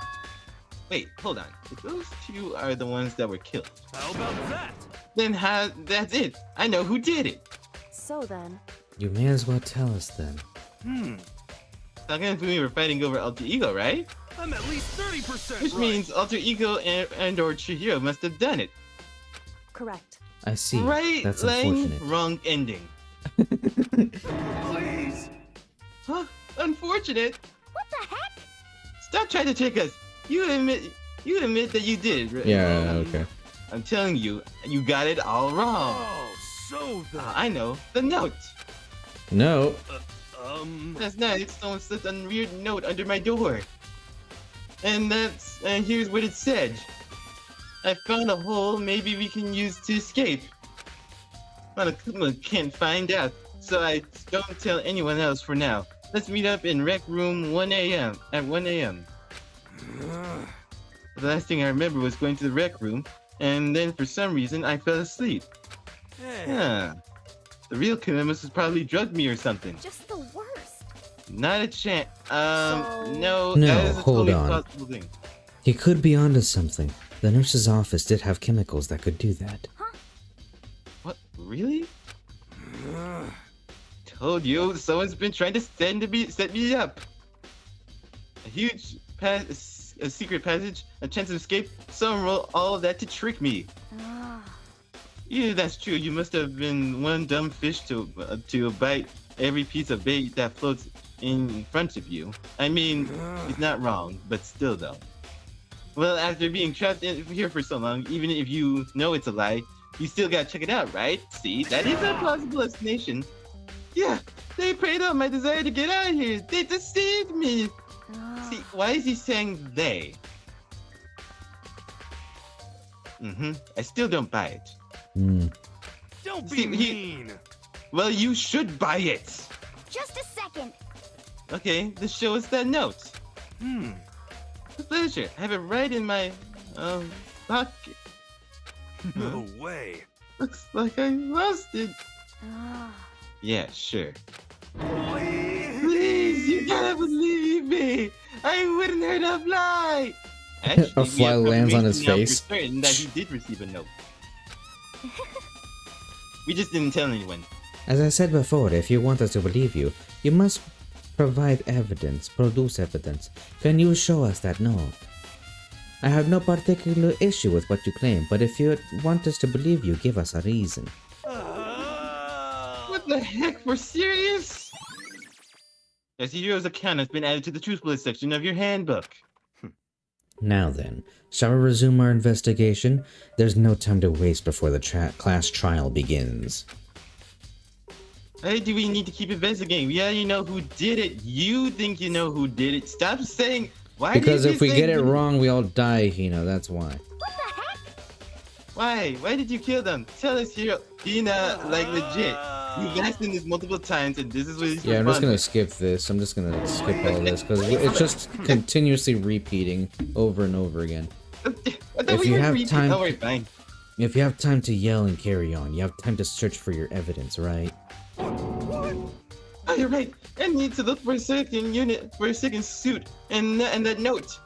Wait, hold on. If those 2 are the ones that were killed, How about that? then that's it. I know who did it. So then, You may as well tell us then. Taka and Fumi were fighting over Alter Ego, right? I'm at least 30% Which right. means Alter Ego and or Chihiro must have done it. correct. I see. Right, That's Lang? unfortunate. Wrong ending. Please. Huh? Unfortunate? What the heck? Stop trying to trick us. You admit that you did, right? Yeah, okay. I'm telling you, you got it all wrong. Oh, so then. I know. The note. No. Last night, someone slipped a weird note under my door. And here's what it said. I found a hole maybe we can use to escape. Monokuma can't find out, so I don't tell anyone else for now. Let's meet up in Rec Room 1 a.m. at 1 a.m. The last thing I remember was going to the Rec Room, and then for some reason I fell asleep. Hey. Huh. The real killer must have probably drugged me or something. Just the worst. Not a chance. So- No, No, that is a hold totally on. possible thing. He could be onto something. The nurse's office did have chemicals that could do that. What? Really? Told you, someone's been trying to set me up. A huge a secret passage, a chance of escape. Someone wrote all of that to trick me. Ah. Either that's true, you must have been one dumb fish to bite every piece of bait that floats in front of you. I mean, he's not wrong, but still though. Well, after being trapped here for so long, even if you know it's a lie, you still gotta check it out, right? See, that is a plausible explanation. Yeah, they preyed on my desire to get out of here. They deceived me. Ah. See, why is he saying they? I still don't buy it. Don't be See, mean. Well, you should buy it. Just a second. Okay, just show us that note. It's a pleasure. I have it right in my pocket. No way. Looks like I lost it. Ah. Yeah, sure. Please. Please, you gotta believe me. I wouldn't hurt a fly. Actually, A we fly have lands on his confirmation now face. for certain that he did receive a note. We just didn't tell anyone. As I said before, if you want us to believe you, you must provide evidence, produce evidence. Can you show us that note? I have no particular issue with what you claim, but if you want us to believe you, give us a reason. What the heck? We're serious? Yes, your hero's account has been added to the truthfulness section of your handbook. Now then, shall we resume our investigation? There's no time to waste before the class trial begins. Why do we need to keep investigating? We already know who did it. You think you know who did it. Stop saying... Why Because did you if we say get it you- wrong, we all die, Hino, that's why. Why? Why did you kill them? Tell us, hero. Dina, like legit. You've asked him this multiple times, and this is what he's Yeah, I'm just gonna responding. skip this. I'm just gonna skip all this, because it's just continuously repeating over and over again. I thought if we you were have repeat- time- Oh, wait, fine. If you have time to yell and carry on, you have time to search for your evidence, right? Oh, you're right. I need to look for a second unit, for a second suit, and that note.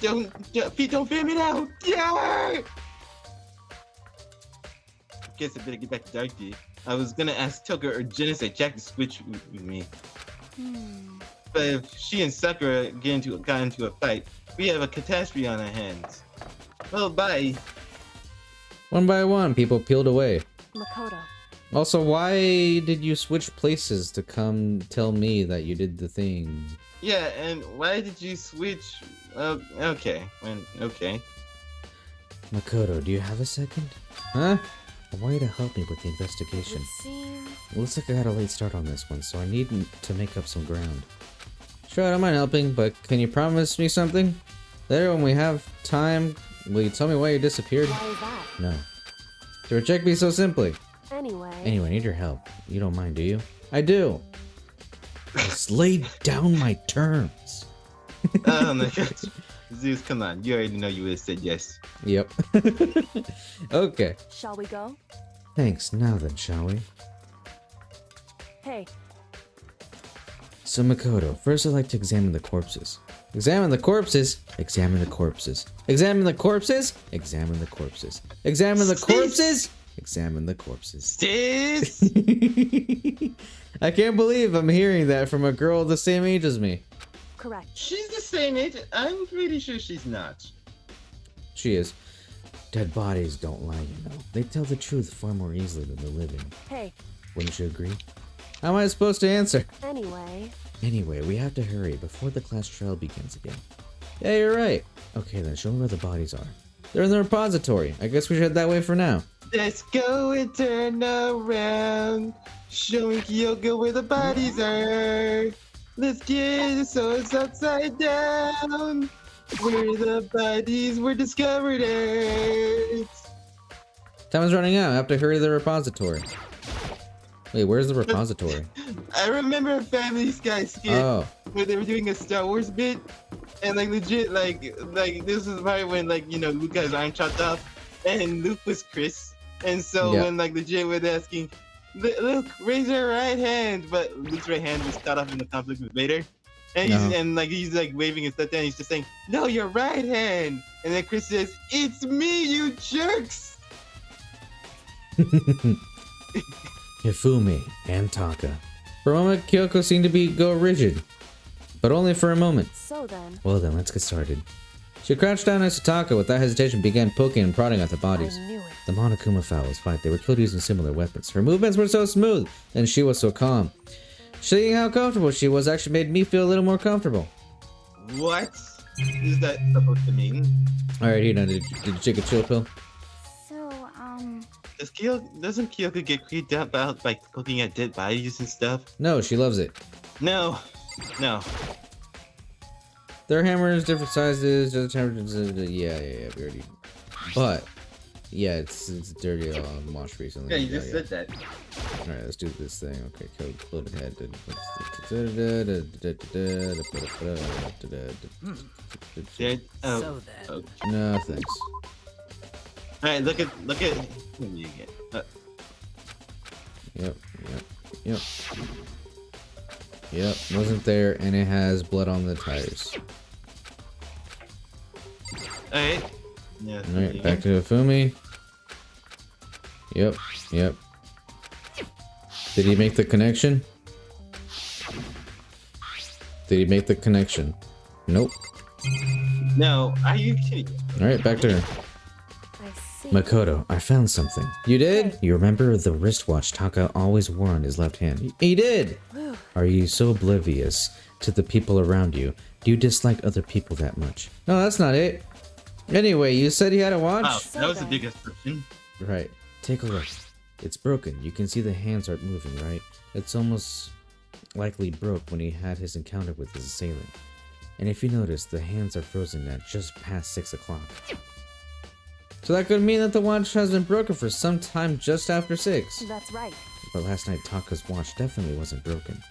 Don't fear me now. Yeah. Guess I better get back to Darky. I was gonna ask Toka or Genocide Jack to switch with me. But if she and Sakura got into a fight, we have a catastrophe on our hands. Well, bye. One by one, people peeled away. Makoto. Also, why did you switch places to come tell me that you did the thing? Yeah, and why did you switch? Okay. Okay. Makoto, do you have a second? Huh? I want you to help me with the It investigation. seems... Looks like I got a late start on this one, so I need to make up some ground. Sure, I don't mind helping, but can you promise me something? Later, when we have time, will you tell me why you disappeared? Why is that? No. To reject me so simply. Anyway... Anyway, I need your help. You don't mind, do you? I do. Just lay down my terms. Oh my gosh. Zeus, come on. You already know you would have said yes. Yep. Okay. Shall we go? Thanks. Now then, shall we? Hey, So, Makoto, first I'd like to examine the corpses. Examine the corpses. Examine the corpses. Examine the corpses. Examine the corpses. Examine the corpses. Examine the corpses. Sis! I can't believe I'm hearing that from a girl the same age as me. correct. She's the same age. I'm pretty sure she's not. She is. Dead bodies don't lie, you know. They tell the truth far more easily than the living. Hey, Wouldn't you agree? How am I supposed to answer? anyway... Anyway, we have to hurry before the class trial begins again. Yeah, you're right. Okay then, show me where the bodies are. They're in the repository. I guess we should head that way for now. Let's go and turn around. Showing Kyoko where the bodies are. Let's get the swords upside down. Where the bodies were discovered at. Time is running out. I have to hurry to the repository. Wait, where's the repository? I remember a Family Guy skit Oh, where they were doing a Star Wars bit, and like legit, like this was the part when like Luke got his arm chopped off, and Luke was Chris, and so Yeah. when like legit was asking, Luke, raise your right hand, but Luke's right hand was cut off in the conflict with Vader, and he's like waving his stuff down, he's just saying, no, your right hand, and then Chris says, it's me, you jerks. Hifumi and Taka. For a moment, Kyoko seemed to go rigid. But only for a moment. So then, Well then, let's get started. She crouched down next to Taka without hesitation began poking and prodding at the bodies. I knew it. The Monokuma fowls fight. They were killed using similar weapons. Her movements were so smooth, and she was so calm. Seeing how comfortable she was actually made me feel a little more comfortable. What is that supposed to mean? Alright, Hina, did you take a chill pill? So, Doesn't Kyoko get creeped out about like looking at dead bodies and stuff? No, she loves it. No. There are hammers, different sizes, other temperatures. Yeah, we already. But yeah, it's dirty. Washed recently. Yeah, you just said that. Alright, let's do this thing. Okay, code loaded head. Oh, then. No, thanks. Alright, look at what do you get? Yep. Yep, wasn't there, and it has blood on the tires. Alright. Yeah. Alright, back to Fumi. Yep. Did he make the connection? Nope. No, are you kidding me? Alright, back to her. I see. Makoto, I found something. You did? You remember the wristwatch Taka always wore on his left hand? He did! Whew. Are you so oblivious to the people around you? Do you dislike other people that much? No, that's not it. Anyway, you said he had a watch? Wow, that was the biggest question. Right. Take a look. It's broken. You can see the hands aren't moving, right? It's almost likely broke when he had his encounter with his assailant. And if you notice, the hands are frozen at just past 6 o'clock. So that could mean that the watch has been broken for some time just after 6. That's right. But last night, Taka's watch definitely wasn't broken.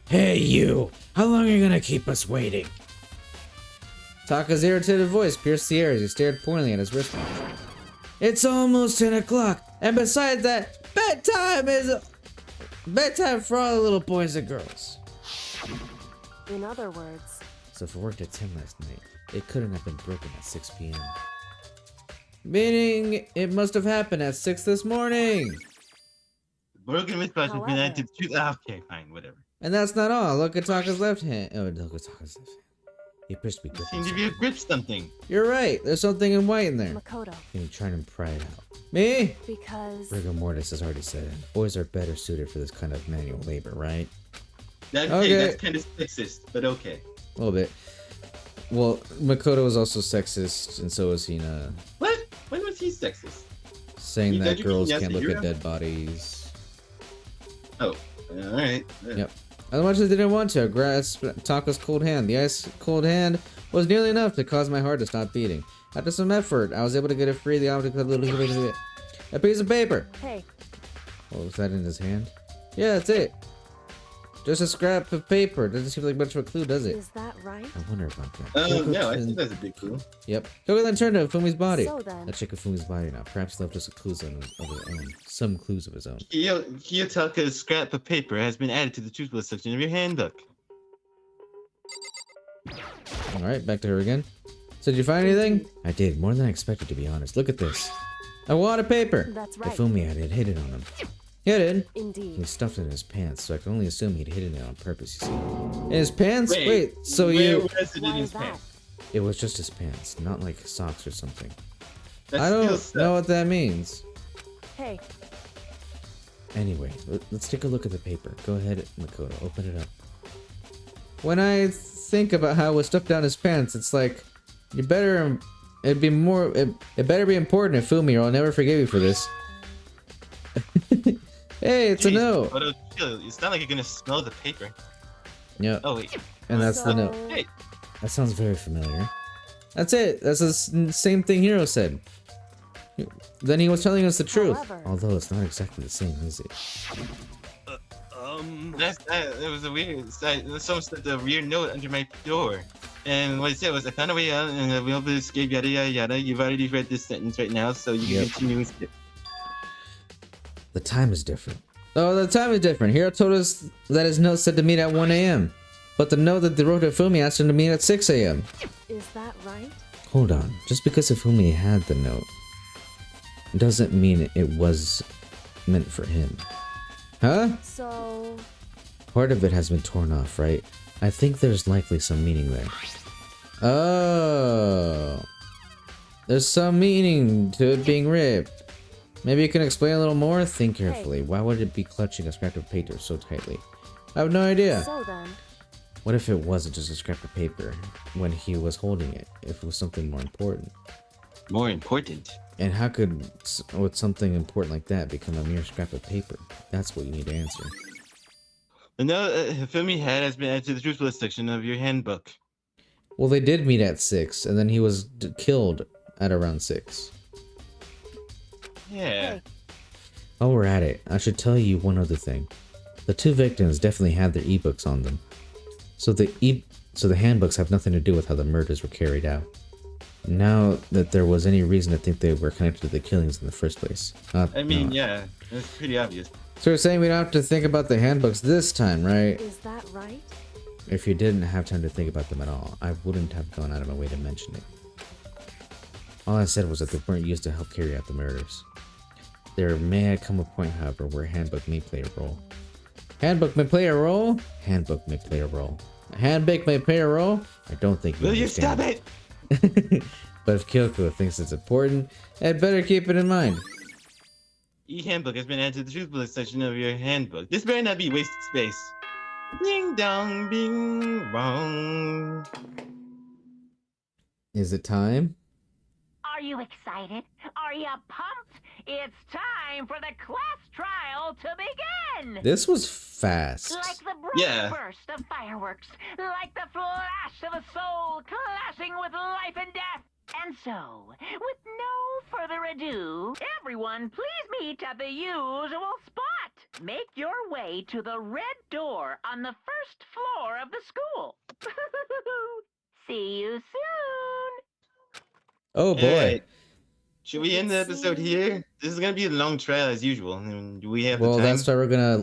Hey, you! How long are you gonna keep us waiting? Taka's irritated voice pierced the air as he stared pointedly at his wristwatch. It's almost 10 o'clock, and besides that, bedtime for all the little boys and girls. In other words, So if it worked at 10 last night, it couldn't have been broken at 6 p.m. Meaning, it must have happened at 6 this morning! Broken wristwatch has been added to okay, fine, whatever. And that's not all. Look at Taka's left hand. Oh, look at Taka's left hand. He appears to be gripping Seems to be a grip something. You're right. There's something in white in there. Makoto, Can you try and pry it out? Me? because Rigor mortis has already said it. Boys are better suited for this kind of manual labor, right? That's, Okay. hey, that's kind of sexist, but okay. A little bit. Well, Makoto is also sexist, and so is Hina, What? When was he sexist? saying You that said you girls can can't yes, look you're at dead bodies. Oh, alright. Yep. As much as I didn't want to, I grasped Taka's cold hand. The ice cold hand was nearly enough to cause my heart to stop beating. After some effort, I was able to get it free. The object of a piece of paper. hey, What was that in his hand? Yeah, that's it. Just a scrap of paper. Doesn't seem like much of a clue, does it? is that right? I wonder about that. Oh, Kyoko no, I turned- think that's a big clue. Yep. Kyoko then turned to Fumi's body. So then, Let's check Fumi's body now. Perhaps he left us clues of his own. Some clues of his own. Kiyotaka's scrap of paper has been added to the truthless section of your handbook. Alright, back to her again. So did you find anything? I did. More than I expected, to be honest. Look at this. A wad of paper. that's If right. Fumi had it hidden on him. Hidden? He Indeed. stuffed it in his pants, so I can only assume he'd hidden it on purpose, you see. In his pants? Wait, so Where you... was it in Why his is that? pants? It was just his pants, not like socks or something. That's I still don't stuff. know what that means. Hey, Anyway, let's take a look at the paper. Go ahead, Makoto, open it up. When I think about how it was stuffed down his pants, it's like, it better be important if Fumi, or I'll never forgive you for this. Hey, it's a Jeez, note. But it's not like you're gonna smell the paper. Yeah, Oh wait. and that's the so- note. Hey, That sounds very familiar. That's it. That's the same thing Hiro said. Then he was telling us the truth. However- Although it's not exactly the same, is it? that was a weird. Someone sent a weird note under my door, and what it said was, "I found a way out, and I will be escape. Yada yada yada." You've already read this sentence right now, so you can Yep. continue with it. The time is different. Oh, the time is different. Hiro told us that his note said to meet at 1 a.m. But the note that they wrote to Fumi asked him to meet at 6 a.m. is that right? Hold on. Just because Fumi had the note doesn't mean it was meant for him. Huh? So, Part of it has been torn off, right? I think there's likely some meaning there. Oh. There's some meaning to it being ripped. Maybe you can explain a little more? Think carefully. Why would it be clutching a scrap of paper so tightly? I have no idea. so then, What if it wasn't just a scrap of paper when he was holding it? If it was something more important? More important. And how could with something important like that become a mere scrap of paper? That's what you need to answer. The note Fumi had has been added to the truthless section of your handbook. Well, they did meet at 6, and then he was killed at around 6. Yeah. Hey, While we're at it, I should tell you one other thing. The two victims definitely had their ebooks on them. So the handbooks have nothing to do with how the murders were carried out. Now that there was any reason to think they were connected to the killings in the first place. I mean, yeah, it's pretty obvious. So you're saying we don't have to think about the handbooks this time, right? is that right? If you didn't have time to think about them at all, I wouldn't have gone out of my way to mention it. All I said was that they weren't used to help carry out the murders. There may come a point, however, where a handbook may play a role. Handbook may play a role? Handbook may play a role. A handbook may play a role? I don't think you Will you understand. stop it? But if Kyoko thinks it's important, I'd better keep it in mind. E-handbook has been added to the truth bullet section of your handbook. This better not be wasted space. Ding dong, bing bong. Is it time? Are you excited? Are you pumped? It's time for the class trial to begin! This was fast. Like the bright Yeah. burst of fireworks, like the flash of a soul clashing with life and death. And so, with no further ado, everyone please meet at the usual spot. Make your way to the red door on the first floor of the school. See you soon! Oh boy. Alright. Should we end the episode here? This is gonna be a long trial as usual. I mean, do we have Well, the time? that's why we're gonna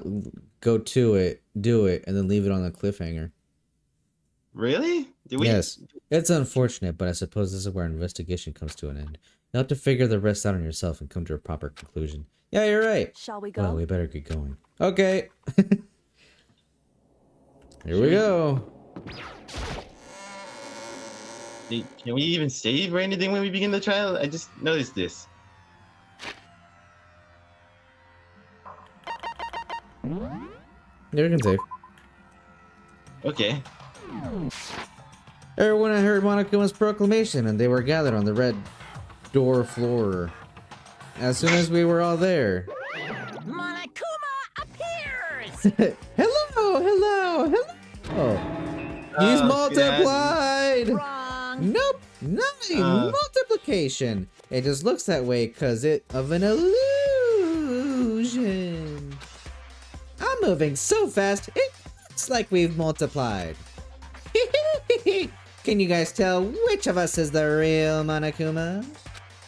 go to it, do it, and then leave it on a cliffhanger. Really? Did we? Yes. It's unfortunate, but I suppose this is where investigation comes to an end. You'll have to figure the rest out on yourself and come to a proper conclusion. Yeah, you're right. Shall we go? Well, we better get going. Okay. Here we go. Can we even save or anything when we begin the trial? I just noticed this. Yeah, we can save. Okay. Everyone had heard Monokuma's proclamation, and they were gathered on the red door floor. As soon as we were all there. Monokuma appears! Hello, hello, hello. He's Oh, multiplied. Wrong! Nope, 9 multiplication. It just looks that way because of an illusion. I'm moving so fast, it looks like we've multiplied. Can you guys tell which of us is the real Monokuma?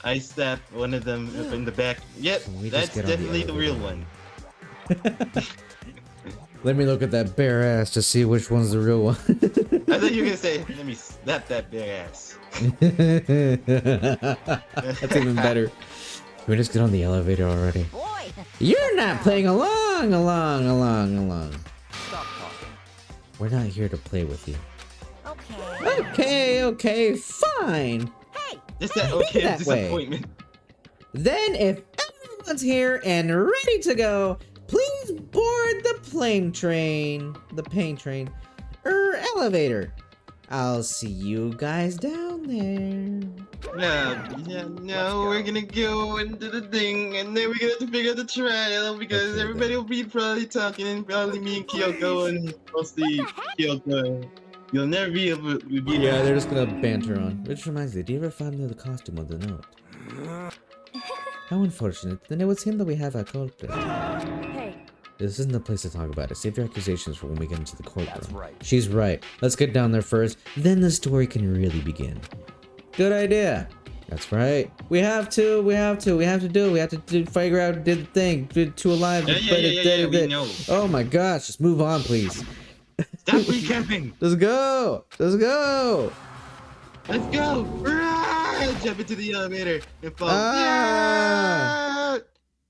I stabbed one of them up in the back. Yep, Can we just that's get on the definitely the real elevator? one. Let me look at that bare ass to see which one's the real one. I thought you were gonna say, let me slap that bare ass. That's even better. Can we just get on the elevator already? Boy! You're not playing along. Stop talking. We're not here to play with you. Okay. Okay, fine. Hey! Just that Be okay that way. disappointment. Then if everyone's here and ready to go, please board the pain train, elevator. I'll see you guys down there. No, we're gonna go into the thing, and then we're gonna have to figure out the trial, because Okay, everybody will be probably talking, and probably me and Kyoko, and mostly Kyoko. You'll never be able to be Yeah, they're just gonna banter on. Which reminds me, do you ever find the costume of the note? How unfortunate. Then it was him that we have our culprit. Hey, This isn't the place to talk about it. Save your accusations for when we get into the courtroom. That's right. She's right. Let's get down there first. Then the story can really begin. Good idea. That's right. We have to do it. We have to figure out did the thing. Did two alive. Yeah, we know. Oh my gosh. Just move on, please. Stop recapping! Let's go. Let's go! Ah, jump into the elevator and fall. Ah. Yeah!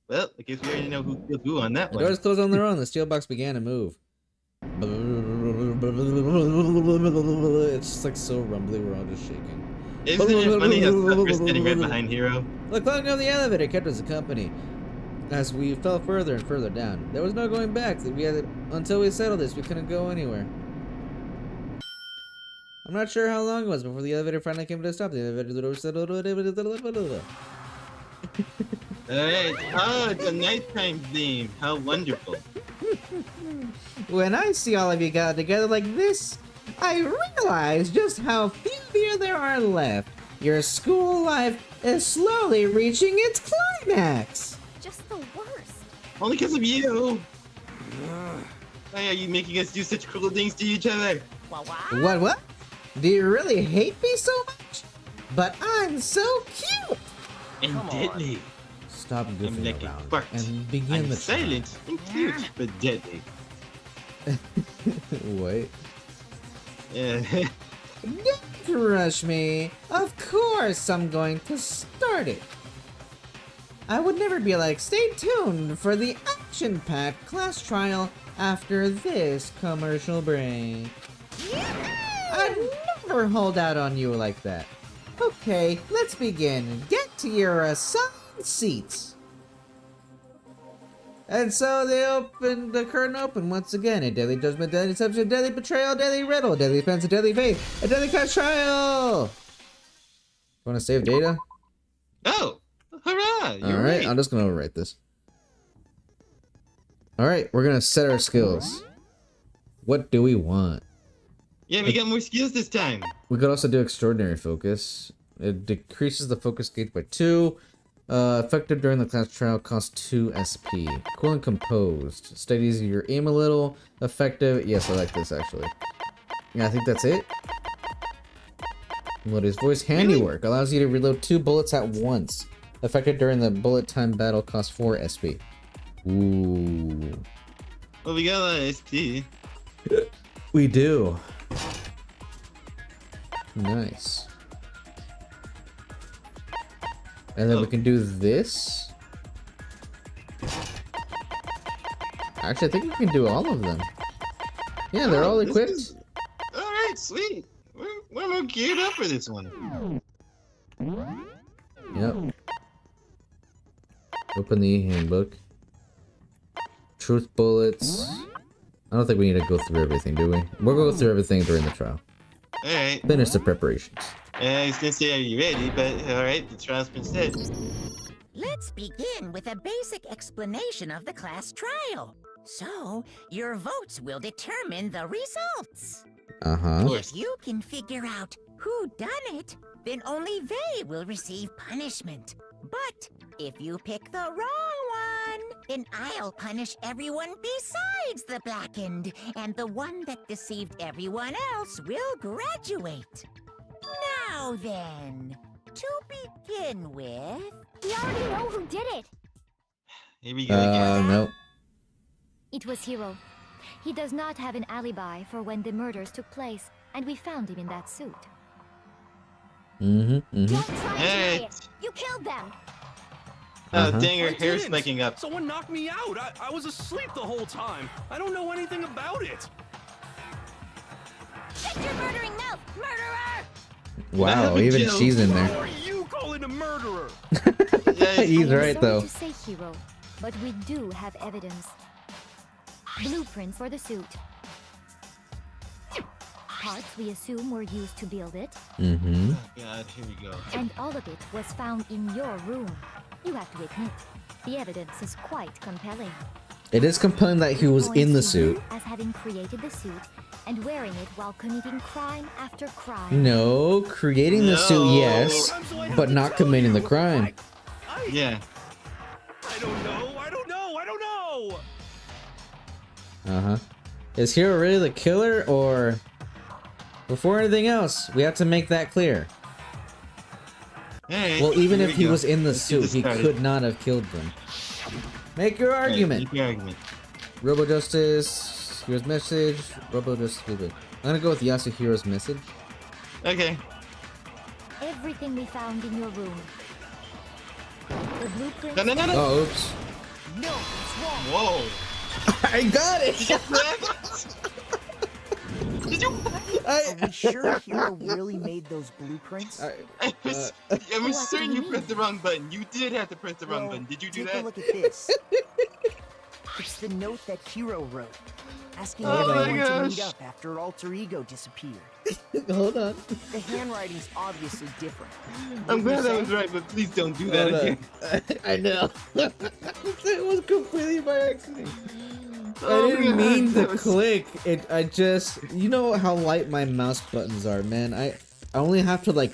Well, I guess we already know who killed who on that The one. doors closed on their own. The steel box began to move. It's just like so rumbly. We're all just shaking. Isn't it funny how we're standing right behind Hero? The clogging of the elevator kept us company as we fell further and further down. There was no going back. Until we settled this, we couldn't go anywhere. I'm not sure how long it was before the elevator finally came to a stop. The elevator door settled. Alright. Oh, it's a nighttime theme. How wonderful. When I see all of you gathered together like this, I realize just how few here there are left. Your school life is slowly reaching its climax. Just the worst. Only because of you. Why are you making us do such cruel things to each other? What? Do you really hate me so much? But I'm so cute! And Come on. deadly. Stop I'm goofing like a around fart. and begin I'm the silent and cute, but deadly. Wait. Yeah. Don't rush me. Of course I'm going to start it. I would never be like, stay tuned for the action-packed class trial after this commercial break. I'd never hold out on you like that. Okay, let's begin. Get to your assigned seats. And so they opened the curtain open once again. A deadly judgment, deadly deception, deadly betrayal, deadly riddle, deadly offense, a deadly faith, a deadly class trial. Want to save data? Oh, hurrah! You're All right, right. I'm just gonna overwrite this. All right, we're gonna set our skills. What do we want? Yeah, we got more skills this time. We could also do extraordinary focus. It decreases the focus gauge by 2. Effective during the class trial costs 2 SP. Cool and composed. Steadies your aim a little. Effective. Yes, I like this actually. Yeah, I think that's it. What is voice handiwork? Allows you to reload 2 bullets at once. Effective during the bullet time battle costs 4 SP. Ooh. Well, we got a lot of SP. We do. Nice. And then we can do this. Actually, I think we can do all of them. Yeah, they're all equipped. Alright, sweet. We're more geared up for this one. Yep. Open the handbook. Truth bullets. I don't think we need to go through everything, do we? We'll go through everything during the trial. Alright. Finish the preparations. I was gonna say, are you ready? But alright, the trial's been set. Let's begin with a basic explanation of the class trial. So, your votes will determine the results. Uh-huh. If you can figure out who done it, then only they will receive punishment. But if you pick the wrong one, then I'll punish everyone besides the blackened, and the one that deceived everyone else will graduate. Now then, to begin with... We already know who did it. Here we go again. No. It was Hiro. He does not have an alibi for when the murders took place, and we found him in that suit. Mm-hmm, Don't mm-hmm. try to Hey. deny it. You killed them. Oh, Uh-huh. dang, her I hair's didn't. spiking up. Someone knocked me out. I was asleep the whole time. I don't know anything about it. Shut your murdering mouth, murderer! Wow, That even joke. she's in Who there. are you calling a murderer? Yeah, He's I'm right, sorry though. to say, Hiro, but we do have evidence. Blueprint for the suit. Parts we assume were used to build it, Mm-hmm. oh god, here we go. and all of it was found in your room. You have to admit, the evidence is quite compelling. It is compelling that he was in the Points to you suit. as having created the suit and wearing it while committing crime after crime. No, creating the suit, No. yes, So I have but to not tell committing the you. crime. Yeah. I don't know. I don't know. I don't know. Uh-huh. Is Hiro really the killer, or... Before anything else, we have to make that clear. Alright. Well, even here if we he go. was in the Let's get suit, this he started. could not have killed them. Make your Alright, argument. make your argument. Robo Justice, Hero's message, Robo Justice. I'm gonna go with Yasuhiro's message. Okay. Everything we found in your room. The blueprint. No, no, no, no. Oh, oops. No, it's wrong. Whoa. I got it! Did you? Are we sure Hiro really made those blueprints? I'm What certain do you you pressed the wrong button. You did have to press the wrong Well, button. Did you do take that? a look at this. It's the note that Hiro wrote, asking Oh my everyone to meet gosh. up after Alter Ego disappeared. Hold on. The handwriting's obviously different. I'm glad Wouldn't I you was say? right, but please don't do that Hold again. on. I know. It was completely by accident. Oh I didn't God, mean to that was- click. I just, you know how light my mouse buttons are, man. I only have to like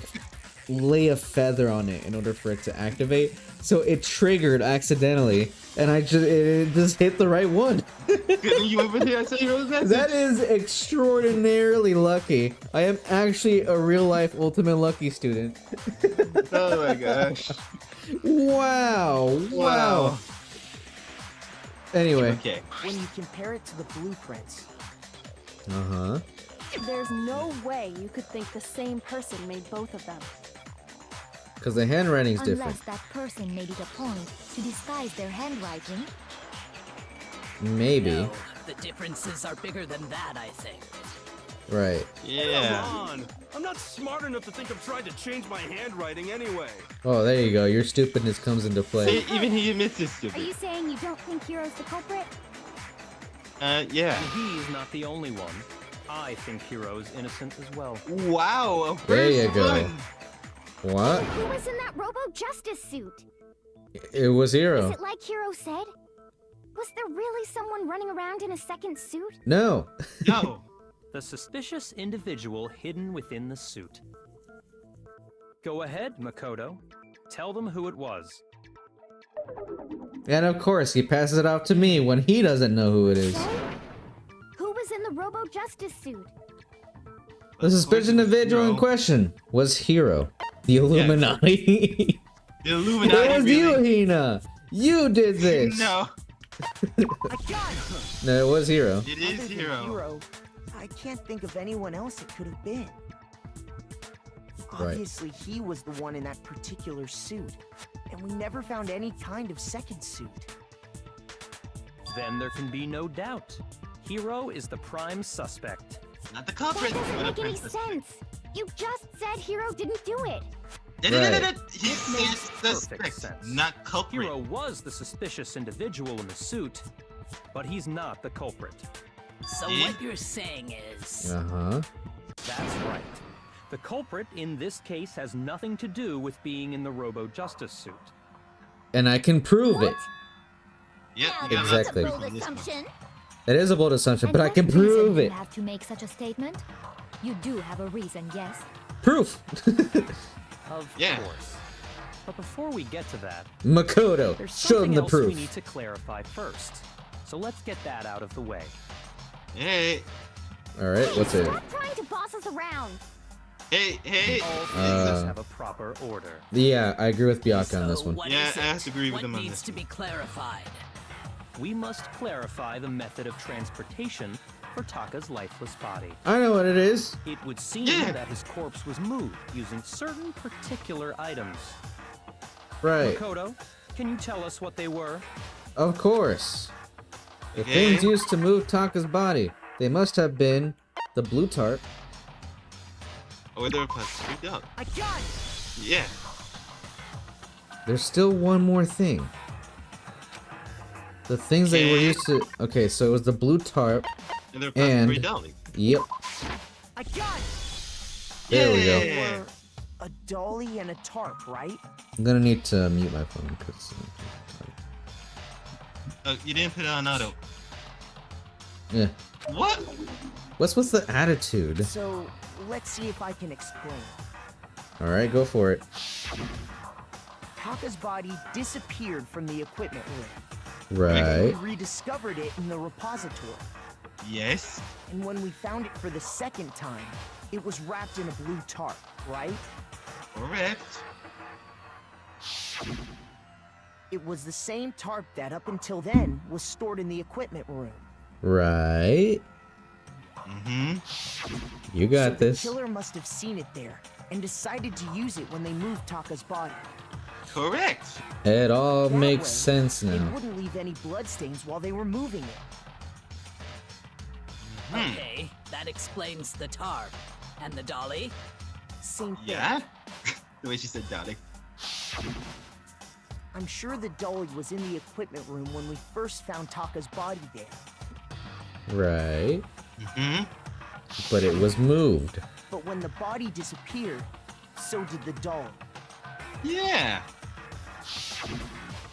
lay a feather on it in order for it to activate. So it triggered accidentally, and it just hit the right one. You over there? I saw your own message. That is extraordinarily lucky. I am actually a real life Ultimate Lucky student. Oh my gosh. Wow. Anyway. Okay. When you compare it to the blueprints, There's no way you could think the same person made both of them. Because the handwriting's Unless different. that person made it a point to disguise their handwriting. Maybe. No, the differences are bigger than that, I think. Right. Yeah. Come on. I'm not smart enough to think of trying to change my handwriting anyway. Oh, there you go. Your stupidness comes into play. See, even he admits it's Are you stupid. saying you don't think Hero's the culprit? Yeah. And he's not the only one. I think Hero's innocent as well. Wow. There you go. What? Who was in that Robo-Justice suit? It was Is Hero. it like Hero said? Was there really someone running around in a second suit? No. No. The suspicious individual hidden within the suit. Go ahead, Makoto. Tell them who it was. And of course, he passes it off to me when he doesn't know who it is. Who was in the Robo-Justice suit? The suspicious individual in question was Hero. The Illuminati. The Illuminati. It was you, really. Hina. You did this. No. No, it was Hero. It is other than Hero. I can't think of anyone else it could have been. Right. Obviously, he was the one in that particular suit, and we never found any kind of second suit. Then there can be no doubt. Hero is the prime suspect. Not the That culprit. doesn't but a make any princess. sense. You just said Hero didn't do it. No. He It makes says perfect suspect, sense. not culprit. Hero was the suspicious individual in the suit, but he's not the culprit. So Eh? what you're saying is... Uh-huh. That's right. The culprit in this case has nothing to do with being in the Robo-Justice suit. And I can prove it. Yep. Now, you got Exactly. That's a lots bold of proof on this one. assumption. It is a bold assumption, And but I what can reason prove do it. you have to make such a statement? You do have a reason, yes. Proof. Of Yeah. course. But before we get to that, Makoto, there's show something them the else proof. we need to clarify first. So let's get that out of the way. Hey, All right, what's it? Stop trying to boss us around. hey. All things Uh, have a proper order. Yeah, I agree with Bianca on this So one. what Yeah, is I have it? to agree with What him on needs this to be clarified? We must clarify the method of transportation for Taka's lifeless body. I know what it is. It would seem Yeah. that his corpse was moved using certain particular items. Right. Makoto, can you tell us what they were? Of course. The Okay. things used to move Taka's body. They must have been the blue tarp. Or they're plus 3 dog. I got it! Yeah. There's still one more thing. The things they were Okay. used to. Okay, so it was the blue tarp. And they're plus And- 3 dolly. Yep. I got it! There we go. Yeah. Were a dolly and a tarp, right? I'm gonna need to mute my phone because. Oh, you didn't put it on auto. Yeah. What? What's with the attitude? So, let's see if I can explain. All right, go for it. Taka's body disappeared from the equipment room. Right. We rediscovered it in the repository. Yes. And when we found it for the second time, it was wrapped in a blue tarp, right? Correct. It was the same tarp that, up until then, was stored in the equipment room. Right. Mm-hmm. You So got this. the killer must have seen it there and decided to use it when they moved Taka's body. Correct. It all That makes way, sense It now. wouldn't leave any bloodstains while they were moving it. Okay, that explains the tarp. And the dolly? Same thing. Yeah? The way she said dolly. I'm sure the dolly was in the equipment room when we first found Taka's body there. Right. Mm-hmm. But it was moved. But when the body disappeared, so did the dolly. Yeah.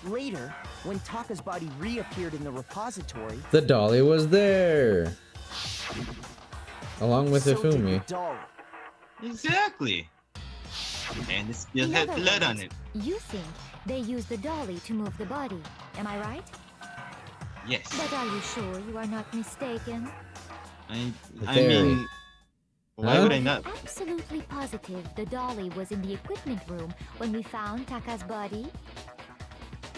Later, when Taka's body reappeared in the repository, The dolly was there. Along with so did the Ifumi. dolly. Exactly. And it still In had other blood on words, it. You think they used the dolly to move the body, am I right? Yes. But are you sure you are not mistaken? I Very. mean, why Huh? would I not? Absolutely positive the dolly was in the equipment room when we found Taka's body?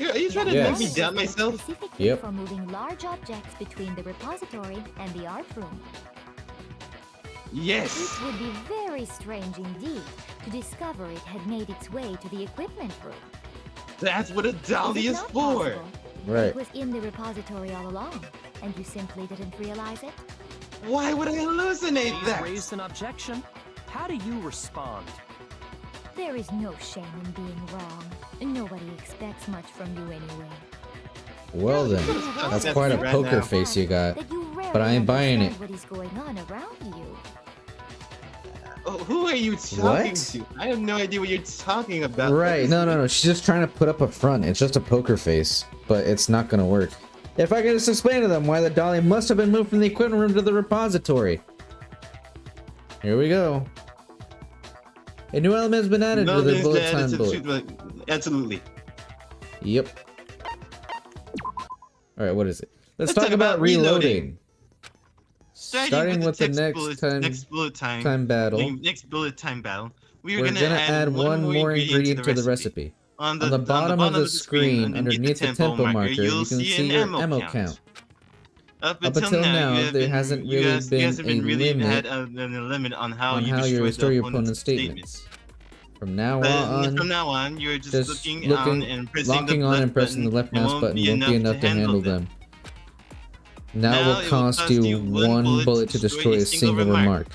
Are you trying to Yes. make me doubt myself? Specifically Yep. for moving large objects between the repository and the art room. Yes. It would be very strange indeed to discover it had made its way to the equipment room. That's what a dolly it is not for. possible that Right. It was in the repository all along, and you simply didn't realize it? Why would I hallucinate He's that? raised an objection. How do you respond? There is no shame in being wrong. Nobody expects much from you anyway. Well then, that's quite a Right poker now. face you got. That you rarely But I ain't buying it. understand what is going on around you. Oh, who are you talking What? to? I have no idea what you're talking about. Right, no. She's just trying to put up a front. It's just a poker face, but it's not gonna work. If I could just explain to them why the dolly must have been moved from the equipment room to the repository. Here we go. A new element has been added to the bullet time bullet. Absolutely. Yep. Alright, what is it? Let's talk about reloading. Starting with the next bullet time battle. Next bullet time battle. We're gonna add one more ingredient to the recipe. On the bottom of the screen, underneath the tempo marker, you can see your ammo count. Up until now, there hasn't really been a limit a limit on how on you how you destroy restore the your opponent's opponent's statements. From now on, you're just looking on and pressing locking the on left and pressing the left button mouse button won't be enough to handle them. Now it will cost you one bullet to destroy a single remark.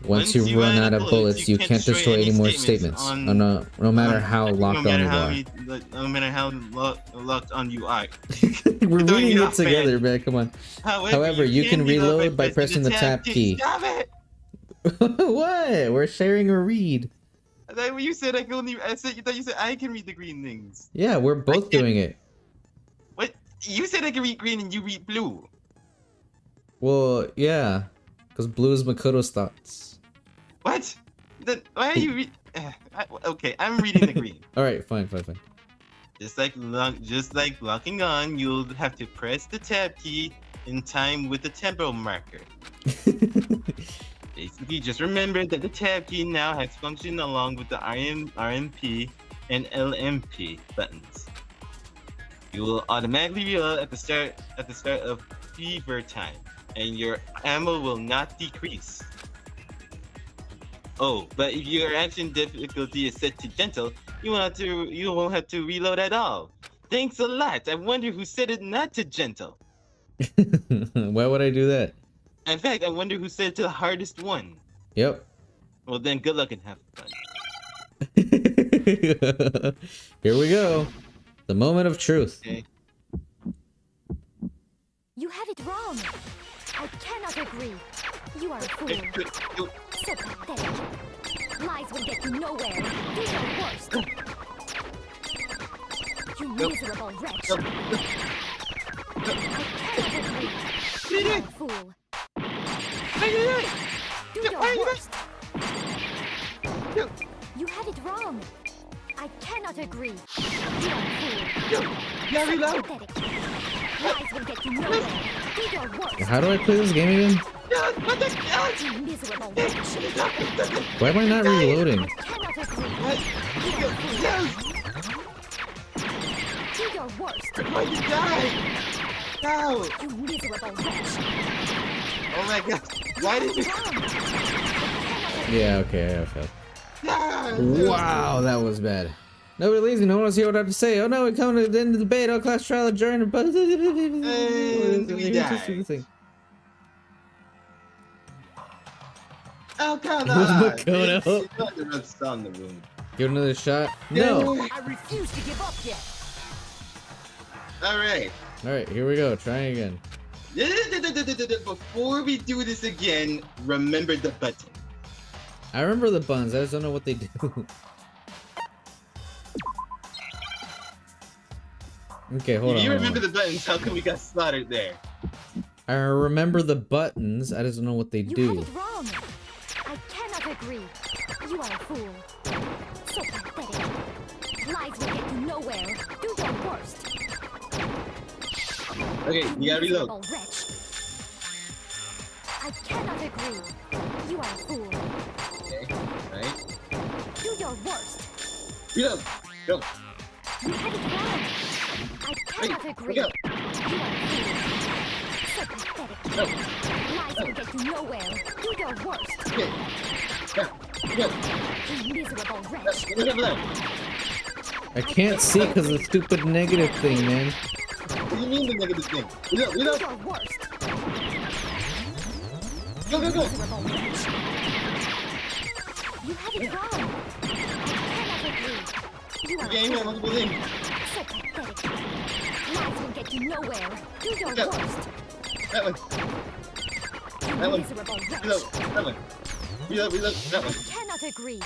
Once you run out of bullets, you can't destroy any more statements, no matter how locked on you are. No matter how locked on you are. We're throwing reading you it off, together, man. Come on. However, you can reload by pressing the tab key. Stop it! What? We're sharing a read. You said I can only. I said you thought you said I can read the green things. Yeah, we're both doing it. What? You said I can read green and you read blue. Well, yeah, because blue is Makoto's thoughts. What? Then why are you read? Okay, I'm reading the green. All right, fine. Just like locking on, you'll have to press the tab key in time with the tempo marker. Basically, just remember that the tab key now has function along with the RMP and LMP buttons. You will automatically reload at the start of fever time, and your ammo will not decrease. Oh, but if your action difficulty is set to gentle, you won't have to reload at all. Thanks a lot. I wonder who set it not to gentle. Why would I do that? In fact, I wonder who set it to the hardest one. Yep. Well, then good luck and have fun. Here we go. The moment of truth. Okay. You have it wrong. I cannot agree. You are a fool. So pathetic. Lies will get you nowhere. Do your worst. You miserable wretch. I cannot agree. You are a fool. Do your worst. You had it wrong. I cannot agree. You are a fool. So pathetic. Lies will get you nowhere. Do your worst. How do I play this game again? You miserable wretch. Why am I not reloading? I cannot agree. You are a fool. Do your worst. I'm going to die! No! You miserable wretch. Oh my god. Why did you... Yeah, okay, I failed. No! Wow, that was bad. Nobody leaves me, no one wants to hear what I have to say. Oh no, we come to the end of the debate, all class trial adjourned. we die. Oh, come Who's on! Makoto? It's not the red star in the room. Give it another shot. No! I refuse to give up yet. Alright. Alright, here we go, trying again. Before we do this again, remember the button. I remember the buns, I just don't know what they do. Okay, hold on. If you remember the buttons, how come we got slaughtered there? I remember the buttons, I just don't know what they do. You had it wrong. I cannot agree. You are a fool. So pathetic. Lies will get you nowhere. Do your worst. Okay, you gotta reload. Miserable wretch. I cannot agree. You are a fool. Okay, right. Do your worst. Reload. Go. You had it wrong. I cannot agree. Go. You are a fool. So pathetic. Go. Lies will get you nowhere. Do your worst. Okay. Go. Go. You miserable wretch. Look at that. I can't see because of the stupid negative thing, man. What do you mean the negative thing? Reload. Do Reload. your worst. Go. Go. Go. Miserable wretch. You had it wrong. I cannot agree. You are Game a on multiple things. so pathetic. Lies will get you nowhere. Do your Go. worst. That one. You That one. miserable wretch. Reload. That one. Reload. Reload. That one. I cannot agree.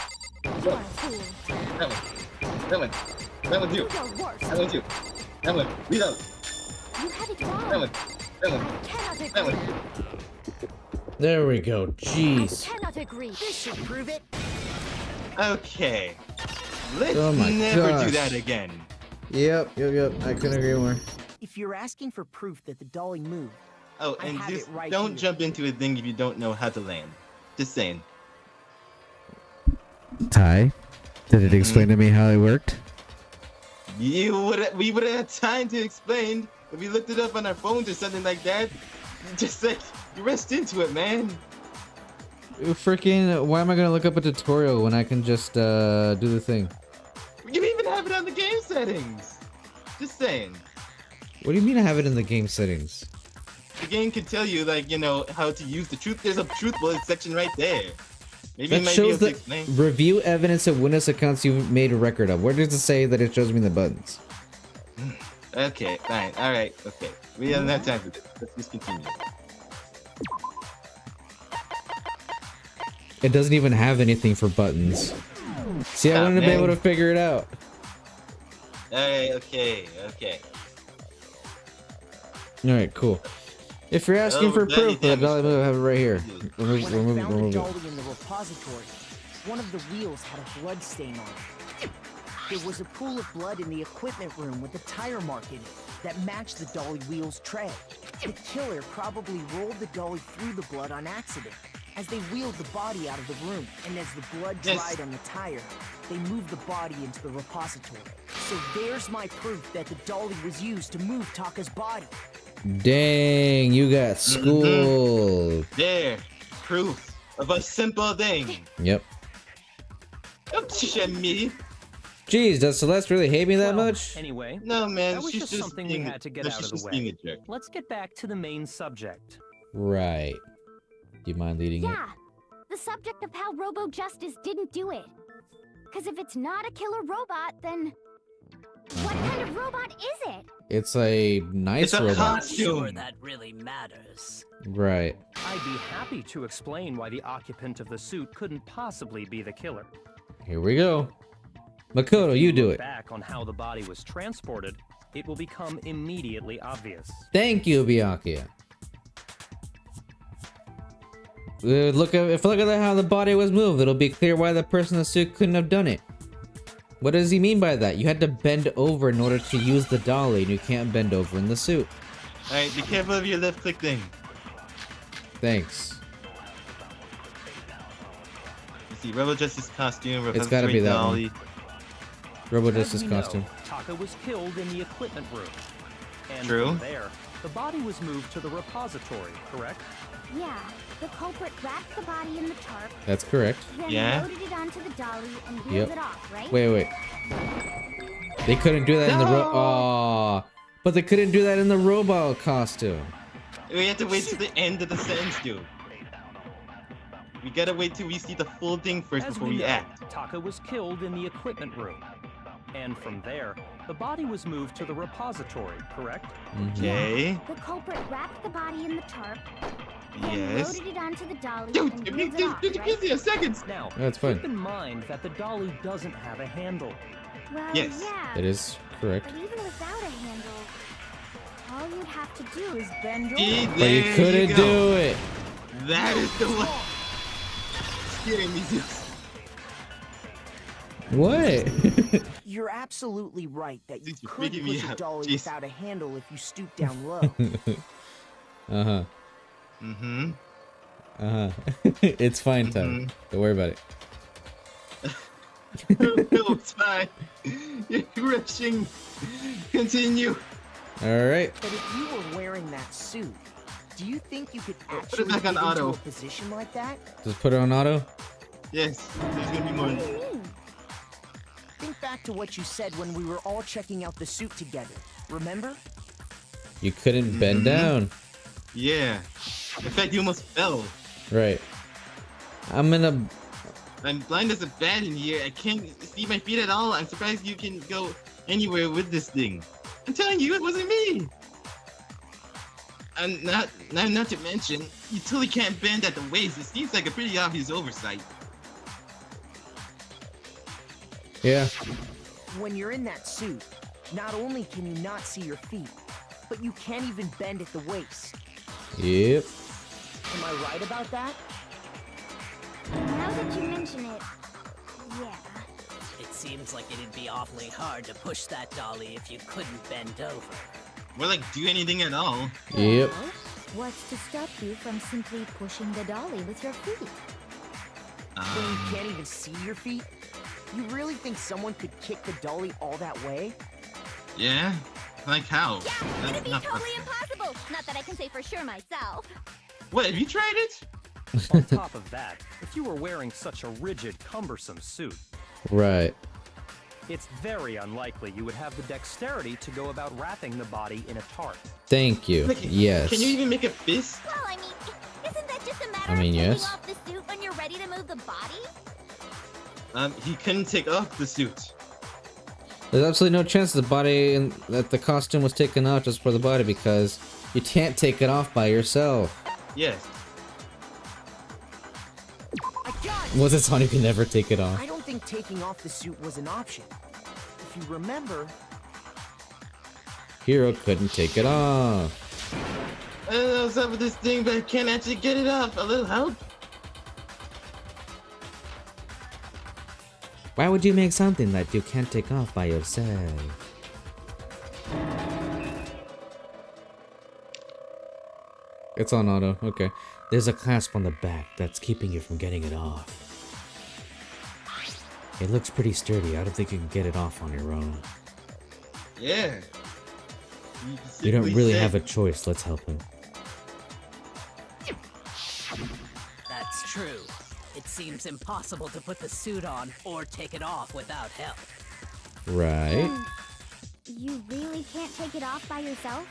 You are a fool. That one. That one. That one Do too. your worst. That one too. That one. Reload. You had it wrong. That one. That one. I cannot agree. That one. There we go. I Jeez. cannot agree. This should prove it. Okay. Let's Oh my never do gosh. that again. Yep. I couldn't agree more. If you're asking for proof that the dolly moved, Oh, I and have just it right don't here. jump into a thing if you don't know how to land. Just saying. Ty, did it explain to me how it worked? We would have had time to explain if we looked it up on our phones or something like that. Just like rest into it, man. Freaking, why am I gonna look up a tutorial when I can just do the thing? You even have it on the game settings. Just saying. What do you mean I have it in the game settings? The game can tell you, like, you know, how to use the truth. There's a truth bullet section right there. Maybe you That might be shows able to the explain. review evidence of Windows accounts you've made a record of. Where does it say that it shows me the buttons? Okay, fine. Alright, okay. We don't have time for this. Let's just continue. It doesn't even have anything for buttons. See, I Ah, wanted to be man. able to figure it out. Alright, okay. Alright, cool. If you're asking Oh, for bloody proof, the damage. dolly move, I have it right here. when I found the Remove it. dolly in the repository, one of the wheels had a blood stain on it. There was a pool of blood in the equipment room with a tire mark in it that matched the dolly wheel's tread. The killer probably rolled the dolly through the blood on accident. As they wheeled the body out of the room, and as the blood Yes. dried on the tire, they moved the body into the repository. So there's my proof that the dolly was used to move Taka's body. Dang, you got schooled. There. Proof of a simple thing. Yep. Don't shit me. Jeez, does Celeste really hate me that Well, much? Anyway, No, man. that was She's just something we being, had to get no, out she's of the just being way. a jerk. Let's get back to the main subject. Right. Do you mind leading it? Yeah, the subject of how Robo Justice didn't do it. Because if it's not a killer robot, then what kind of robot is it? It's a nice It's a robot. costume. Sure, that really matters. Right. I'd be happy to explain why the occupant of the suit couldn't possibly be the killer. Here we go. Makoto, you do Look it. back on how the body was transported, it will become immediately obvious. Thank you, Byakuya. Look at how the body was moved. It'll be clear why the person in the suit couldn't have done it. What does he mean by that? You had to bend over in order to use the dolly, and you can't bend over in the suit. Alright, be careful of your left click thing. Thanks. You see, Rebel Justice costume, It's gotta be that one. dolly. Robo As Justice we know, costume. Taka was killed in the equipment room. And True. from there, the body was moved to the repository, correct? Yeah, the culprit wrapped the body in the tarp, That's correct. then Yeah. loaded it onto the dolly and wheeled Yep. it off, right? Wait. They couldn't do that in the Aw. But they couldn't do that in the robot costume. We have to wait to the end of the sentence, dude. We gotta wait till we see the full thing first As before we we know, act. Taka was killed in the equipment room. And from there, the body was moved to the repository, correct? Okay. The culprit wrapped the body in the tarp, then Yes. loaded it onto the dolly Dude, and give me, wheeled it off, give right? me a second. Now, That's fine. keep in mind that the dolly doesn't have a handle. Well, Yes. yeah, It is correct. but even without a handle, all you'd have to do is bend over. See, But you there couldn't go. do it. That is the one. Scaring me, dude. What? You're absolutely right that you You're could freaking me push a out. dolly Jeez. without a handle if you stoop down low. Uh-huh. Mm-hmm. Uh-huh. It's fine, Tom. Don't worry about it. No, it's fine. You're rushing. Continue. Alright. But if you were wearing that suit, do you think you could Put it actually back on get into auto. a position like that? Just put it on auto? Yes, there's gonna be more. What do you mean? Think back to what you said when we were all checking out the suit together. Remember? You couldn't bend down. Yeah. In fact, you almost fell. Right. I'm blind as a bat in here. I can't see my feet at all. I'm surprised you can go anywhere with this thing. I'm telling you, it wasn't me. And not to mention, you totally can't bend at the waist. It seems like a pretty obvious oversight. Yeah. When you're in that suit, not only can you not see your feet, but you can't even bend at the waist. Yep. Am I right about that? Now that you mention it, yeah. It seems like it'd be awfully hard to push that dolly if you couldn't bend over. Or like do anything at all. Yep. Well, what's to stop you from simply pushing the dolly with your feet? When you can't even see your feet? You really think someone could kick the dolly all that way? Yeah? Like how? Yeah, it'd be Not- totally impossible. Not that I can say for sure myself. What, have you tried it? On top of that, if you were wearing such a rigid, cumbersome suit, Right. it's very unlikely you would have the dexterity to go about wrapping the body in a tarp. Thank you. Like, Yes. Can you even make a fist? Well, I mean, isn't that just a matter I mean, of taking yes. off the suit when you're ready to move the body? He couldn't take off the suit. There's absolutely no chance that the costume was taken off just for the body because you can't take it off by yourself. Yes. I got it! Was it Sonic could never take it off? I don't think taking off the suit was an option. If you remember, Hero couldn't take it off. I don't know what's up with this thing, but I can't actually get it off. A little help? Why would you make something that you can't take off by yourself? It's on auto, okay. There's a clasp on the back that's keeping you from getting it off. It looks pretty sturdy. I don't think you can get it off on your own. Yeah. You don't really have a choice. Let's help him. That's true. It seems impossible to put the suit on or take it off without help. Right. You really can't take it off by yourself?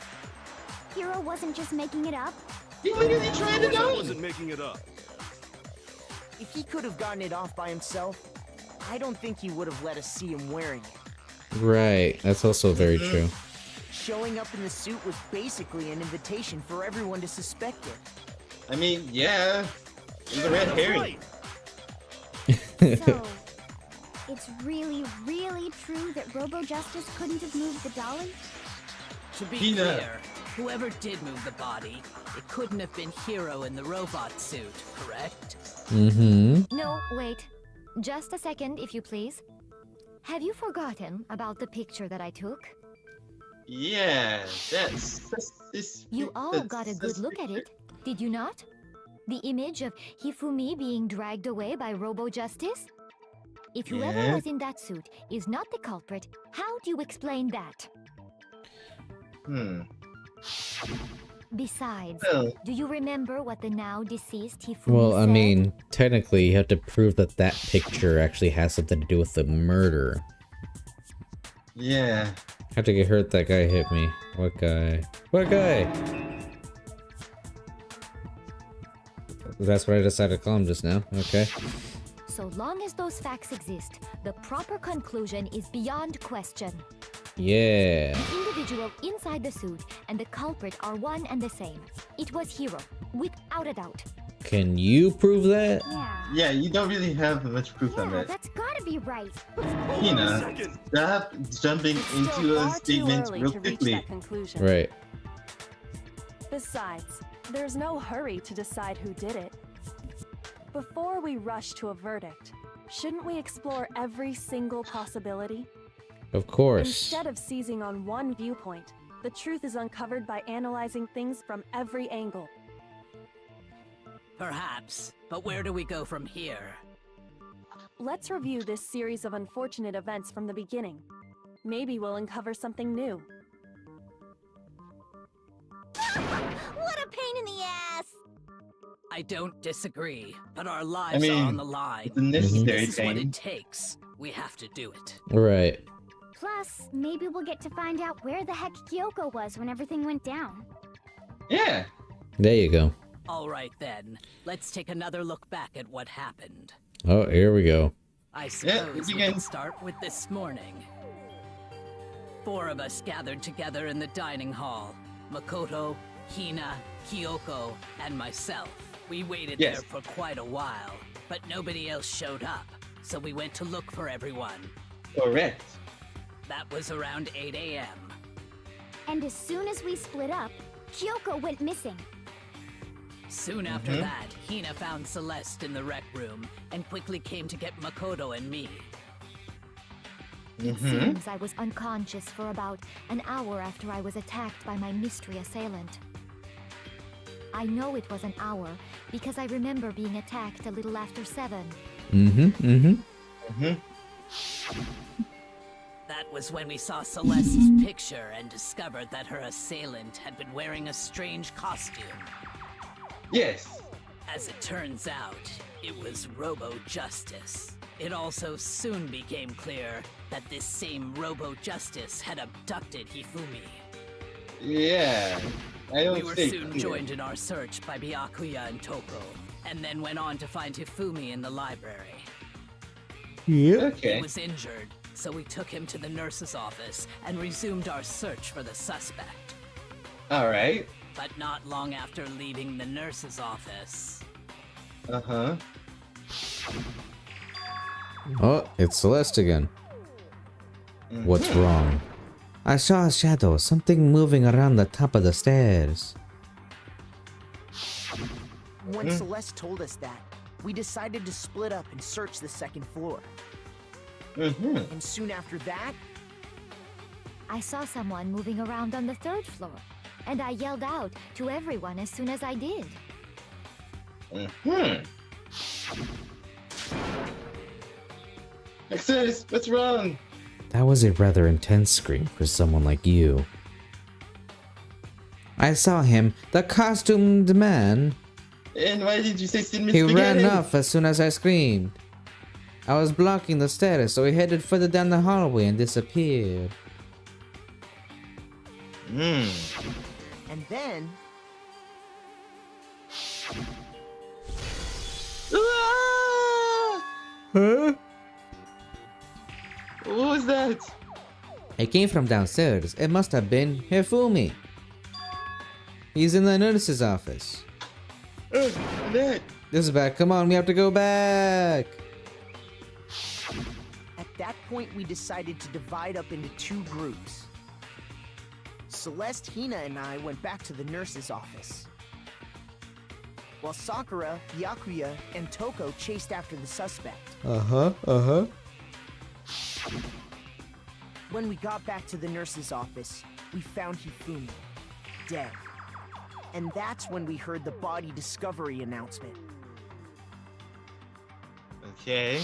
Hero wasn't just making it up? He literally tried it I out. wasn't making it up. if he could have gotten it off by himself, I don't think he would have let us see him wearing it. Right. That's also very true. Showing up in the suit was basically an invitation for everyone to suspect it. I mean, yeah. It was a red herring. So, it's really, really true that Robo Justice couldn't have moved the dolly? To be Tina. clear, whoever did move the body, it couldn't have been Hero in the robot suit, correct? Mm-hmm. No, wait. Just a second, if you please. Have you forgotten about the picture that I took? Yeah, You all got a good look at it, did you not? The image of Hifumi being dragged away by Robo Justice? If whoever Yeah. was in that suit is not the culprit, how do you explain that? Besides, Well. do you remember what the now deceased Hifumi Well, I said? mean, technically, you have to prove that that picture actually has something to do with the murder. Yeah. Have to get hurt. That guy hit me. What guy? What guy? That's what I decided to call him just now. Okay. So long as those facts exist, the proper conclusion is beyond question. Yeah. The individual inside the suit and the culprit are one and the same. It was Hero, without a doubt. Can you prove that? Yeah. Yeah, you don't really have much proof on Yeah, that. that's gotta be right. Tina, stop jumping into a statement real quickly. conclusion. Right. Besides, there's no hurry to decide who did it. before we rush to a verdict, shouldn't we explore every single possibility? Of course. Instead of seizing on one viewpoint, the truth is uncovered by analyzing things from every angle. Perhaps, but where do we go from here? Let's review this series of unfortunate events from the beginning. Maybe we'll uncover something new. What a pain in the ass! I don't disagree, but our lives are on the line. It's a necessary This is what thing. it takes. We have to do it. Right. Plus, maybe we'll get to find out where the heck Kyoko was when everything went down. Yeah. There you go. All right then, let's take another look back at what happened. Oh, here we go. I suppose we begin. can start with this morning. 4 of us gathered together in the dining hall. Makoto, Hina, Kyoko, and myself. We waited Yes. there for quite a while, but nobody else showed up, so we went to look for everyone. Correct. That was around 8 a.m. And as soon as we split up, Kyoko went missing. Soon after that, Hina found Celeste in the rec room and quickly came to get Makoto and me. It seems I was unconscious for about an hour after I was attacked by my mystery assailant. I know it was an hour because I remember being attacked a little after 7. That was when we saw Celeste's picture and discovered that her assailant had been wearing a strange costume. Yes. As it turns out, it was Robo-Justice. It also soon became clear that this same Robo-Justice had abducted Hifumi. Yeah. I don't We were think soon clear. joined in our search by Byakuya and Toko, and then went on to find Hifumi in the library. Okay. He was injured, so we took him to the nurse's office and resumed our search for the suspect. All right. But not long after leaving the nurse's office, Uh-huh. Oh, it's Celeste again. What's wrong? I saw a shadow, something moving around the top of the stairs. When Celeste told us that, we decided to split up and search the 2nd floor. And soon after that, I saw someone moving around on the 3rd floor, and I yelled out to everyone as soon as I did. Exodus, what's wrong? That was a rather intense scream for someone like you. I saw him, the costumed man. And why did you say cinnamon He spaghetti? ran off as soon as I screamed. I was blocking the stairs, so he headed further down the hallway and disappeared. and then, Huh? What was that? It came from downstairs. It must have been Hifumi. He's in the nurse's office. That. This is bad. Come on, we have to go back. at that point, we decided to divide up into 2 groups. Celeste, Hina, and I went back to the nurse's office, while Sakura, Byakuya, and Toko chased after the suspect. When we got back to the nurse's office, we found Hifumi, dead. And that's when we heard the body discovery announcement. Okay.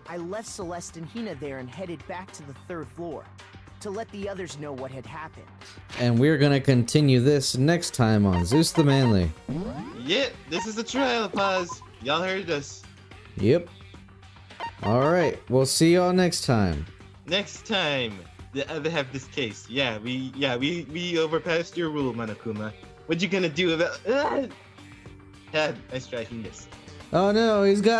I left Celeste and Hina there and headed back to the 3rd floor to let the others know what had happened. And we're gonna continue this next time on Zeus the Manly. Yeah, this is the trial pause. Y'all heard us. Yep. Alright, we'll see y'all next time. Next time, the other half of this case. We overpassed your rule, Monokuma. What you gonna do about? Nice striking this. Oh no, he's got